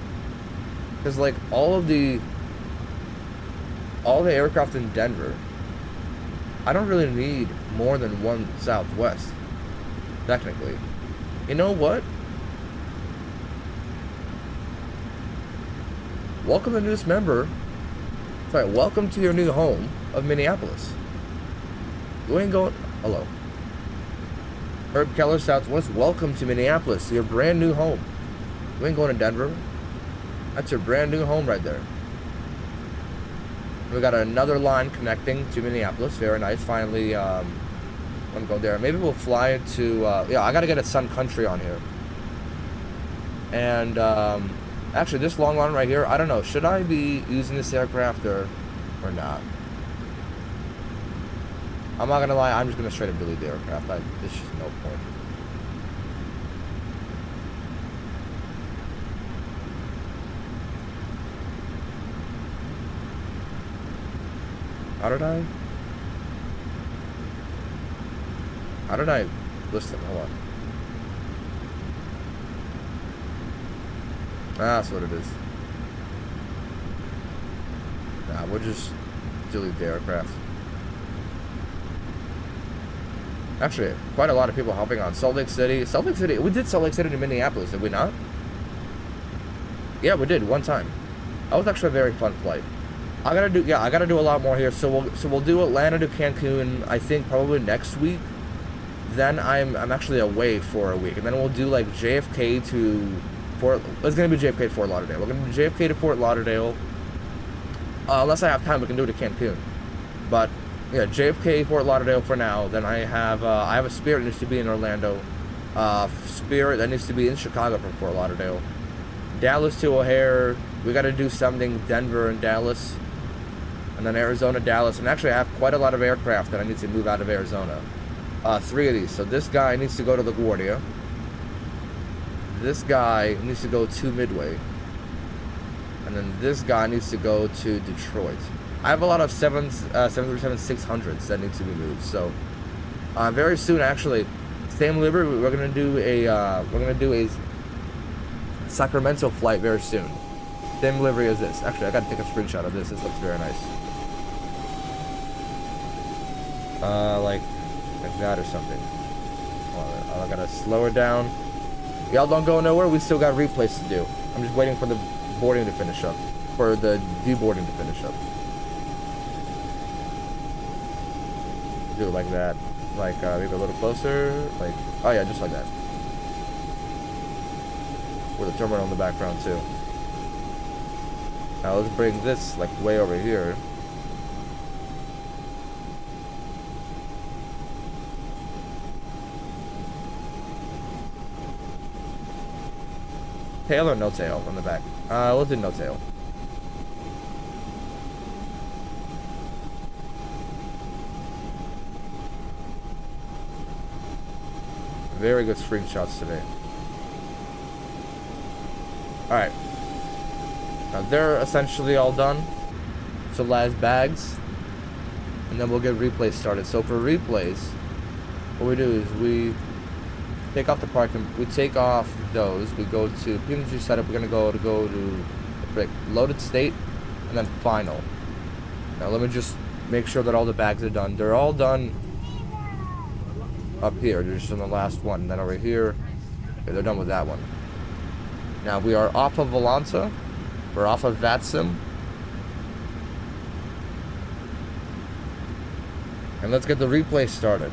Because, like, all the aircraft in Denver, I don't really need more than one Southwest, technically. You know what? Welcome to newest member. Sorry, welcome to your new home of Minneapolis. You ain't going... Hello. Herb Keller Southwest, welcome to Minneapolis, your brand new home. You ain't going to Denver. That's your brand new home right there. We got another line connecting to Minneapolis. Very nice. Finally, I'm gonna go there. Maybe we'll fly to. Yeah, I gotta get a Sun Country on here. And actually, this long line right here. I don't know. Should I be using this aircraft or not? I'm not gonna lie. I'm just gonna straight up delete the aircraft. There's just no point. How did I listen? Hold on. That's what it is. Nah, we'll just delete the aircraft. Actually, quite a lot of people hopping on Salt Lake City. Salt Lake City. We did Salt Lake City to Minneapolis, did we not? Yeah, we did one time. That was actually a very fun flight. I gotta do a lot more here. So we'll do Atlanta to Cancun. I think probably next week. Then I'm actually away for a week, and then we'll do like JFK to Fort. It's gonna be JFK to Fort Lauderdale. We're gonna do JFK to Fort Lauderdale. Unless I have time, we can do it to Cancun. But yeah, JFK Fort Lauderdale for now. Then I have a Spirit that needs to be in Orlando. Spirit that needs to be in Chicago from Fort Lauderdale. Dallas to O'Hare. We got to do something Denver and Dallas. And then Arizona, Dallas. And actually, I have quite a lot of aircraft that I need to move out of Arizona. 3 of these. So this guy needs to go to LaGuardia. This guy needs to go to Midway. And then this guy needs to go to Detroit. I have a lot of 737-600s that need to be moved. So very soon, actually, same livery. We're gonna do a Sacramento flight very soon. Same livery as this. Actually, I gotta take a screenshot of this. This looks very nice. Like that or something. I gotta slow it down. Y'all don't go nowhere. We still got replays to do. I'm just waiting for the boarding to finish up, for the deboarding to finish up. Do it like that. Like maybe a little closer. Like, oh yeah, just like that. With a terminal in the background too. Now let's bring this like way over here. Tail or no tail on the back? We'll do no tail. Very good screenshots today. Alright. Now they're essentially all done. So last bags. And then we'll get replays started. So for replays, what we do is we take off the parking. We take off those. We go to PMDG setup. We're gonna go to loaded state and then final. Now let me just make sure that all the bags are done. They're all done up here. They're just on the last one. And then over here, okay, they're done with that one. Now we are off of Volanta. We're off of VATSIM. And let's get the replay started.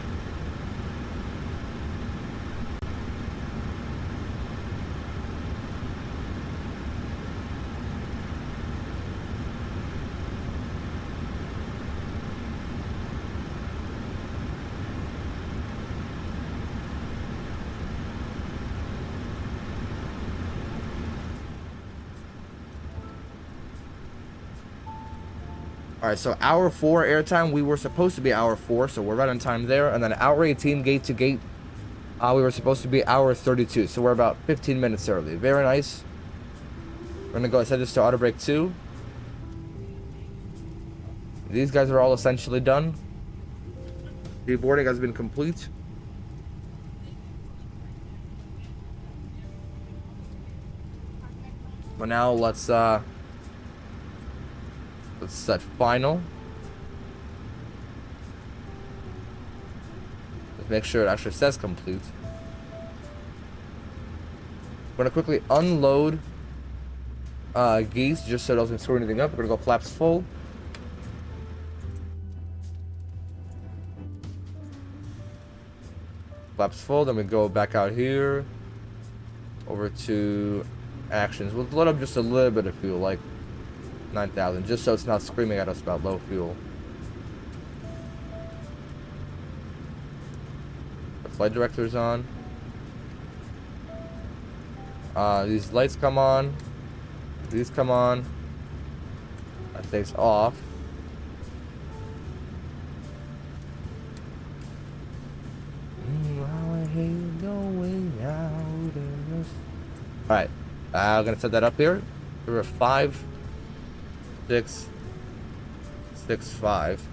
Alright, so hour 4 airtime, we were supposed to be hour 4, so we're right on time there. And then hour 18, gate to gate, we were supposed to be hour 32, so we're about 15 minutes early. Very nice. We're gonna go and set this to auto brake 2. These guys are all essentially done. Deboarding has been complete. But now let's set final. Let's make sure it actually says complete. I'm gonna quickly unload geese just so it doesn't screw anything up. We're gonna go flaps full. Flaps full, then we go back out here over to actions. We'll load up just a little bit of fuel, like 9,000, just so it's not screaming at us about low fuel. The flight director's on. These lights come on. These come on. That thing's off. Alright, I'm gonna set that up here. There were 5, 6, 6, 5,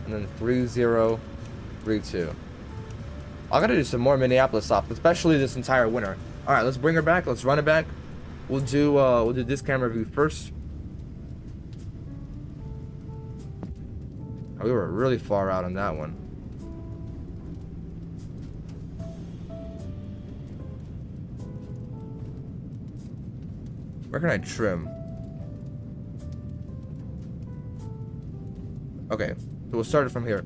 and then 3, 0, 3, 2. I gotta do some more Minneapolis stops, especially this entire winter. All right, let's bring her back. Let's run it back. We'll do this camera view first. Oh, we were really far out on that one. Where can I trim? Okay, so we'll start it from here.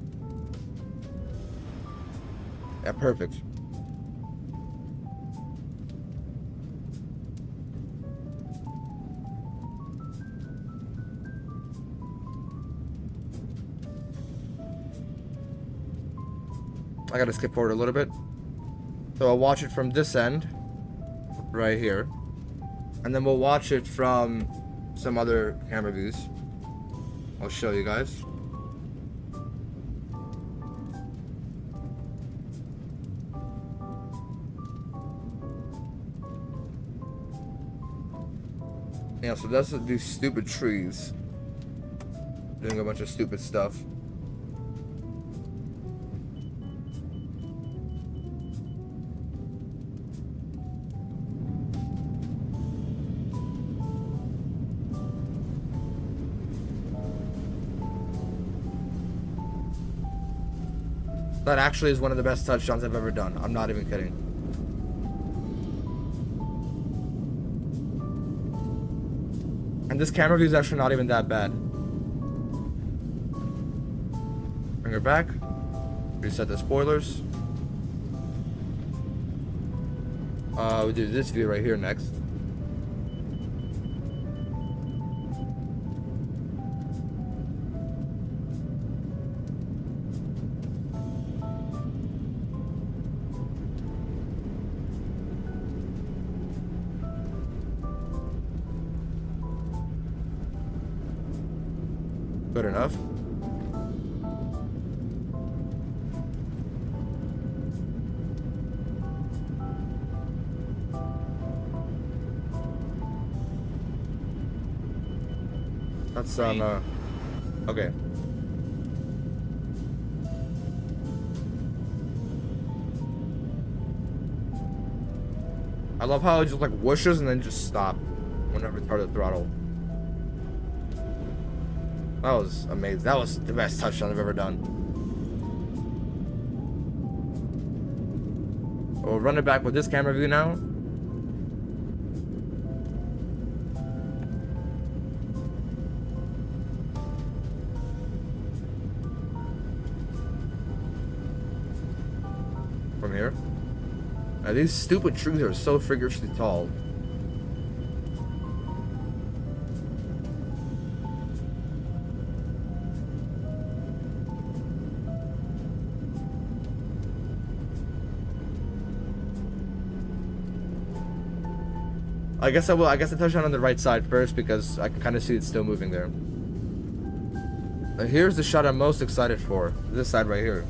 Yeah, perfect. I gotta skip forward a little bit. So I'll watch it from this end, right here. And then we'll watch it from some other camera views. I'll show you guys. Yeah, so that's these stupid trees. Doing a bunch of stupid stuff. That actually is one of the best touchdowns I've ever done. I'm not even kidding. And this camera view is actually not even that bad. Bring her back. Reset the spoilers. We do this view right here next. Good enough. That's on, okay. I love how it just like whooshes and then just stop whenever it's hard to throttle. That was amazing. That was the best touchdown I've ever done. We'll run it back with this camera view now. From here. Now, these stupid trees are so freakishly tall. I guess I will. I guess I touch on the right side first because I can kind of see it's still moving there. Now here's the shot I'm most excited for. This side right here.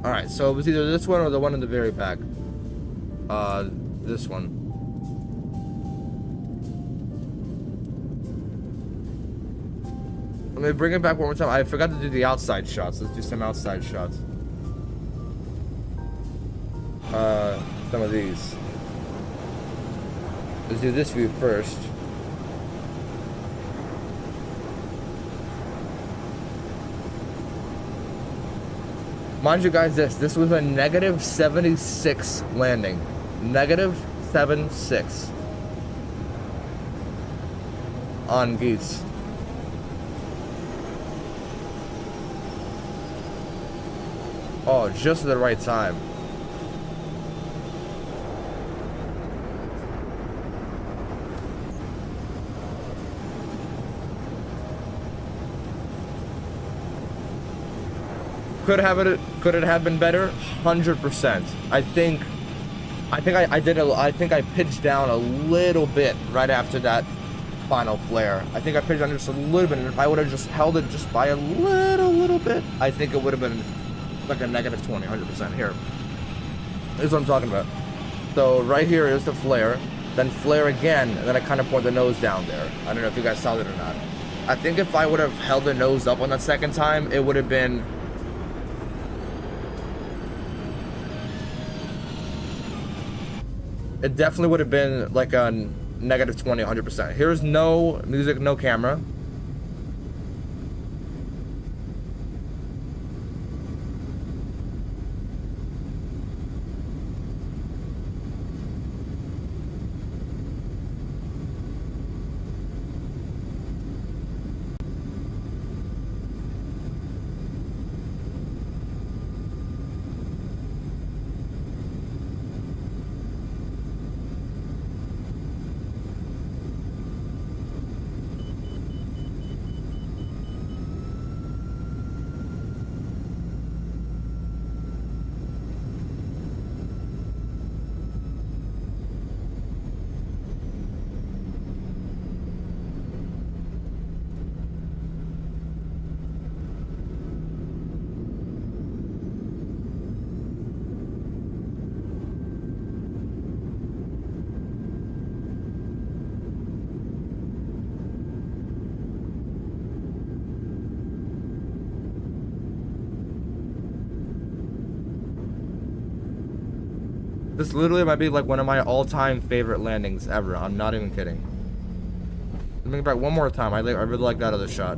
Alright, so it was either this one or the one in the very back. This one. Let me bring it back one more time. I forgot to do the outside shots. Let's do some outside shots. Some of these. Let's do this view first. Mind you guys, this was a negative 76 landing. Negative 76 on geese. Oh, just at the right time. Could it have been better? 100%. I think I pitched down a little bit right after that final flare. I think I pitched down just a little bit, and if I would have just held it just by a little bit, I think it would have been like a negative 20, 100% here. This is what I'm talking about. So right here is the flare, then flare again, and then I kind of point the nose down there. I don't know if you guys saw that or not. I think if I would have held the nose up on that second time, it would have been it definitely would have been like a negative 20, 100%. Here's no music, no camera. This literally might be like one of my all-time favorite landings ever. I'm not even kidding. Let me go back one more time. I really like that other shot.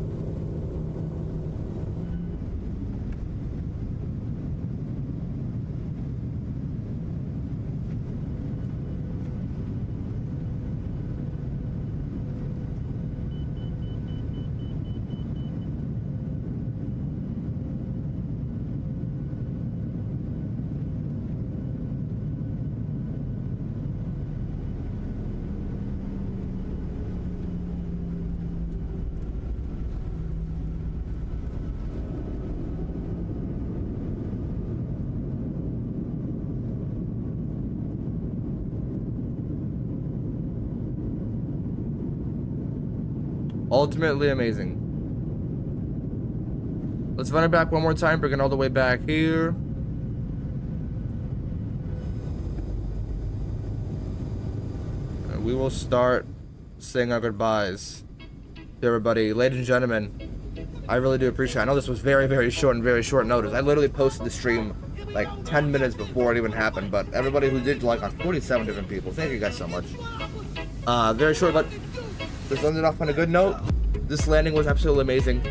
Ultimately amazing. Let's run it back one more time, bring it all the way back here. And we will start saying our goodbyes to everybody. Ladies and gentlemen, I really do appreciate it. I know this was very, very short and very short notice. I literally posted the stream like 10 minutes before it even happened, but everybody who did like on 47 different people, thank you guys so much. Very short, but just ended off on a good note. This landing was absolutely amazing.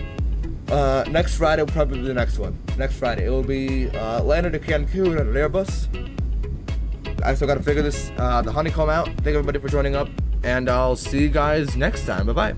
Next Friday will probably be the next one. Next Friday, it will be landed to Cancun at an Airbus. I still gotta figure this, the honeycomb out. Thank everybody for joining up, and I'll see you guys next time. Bye-bye.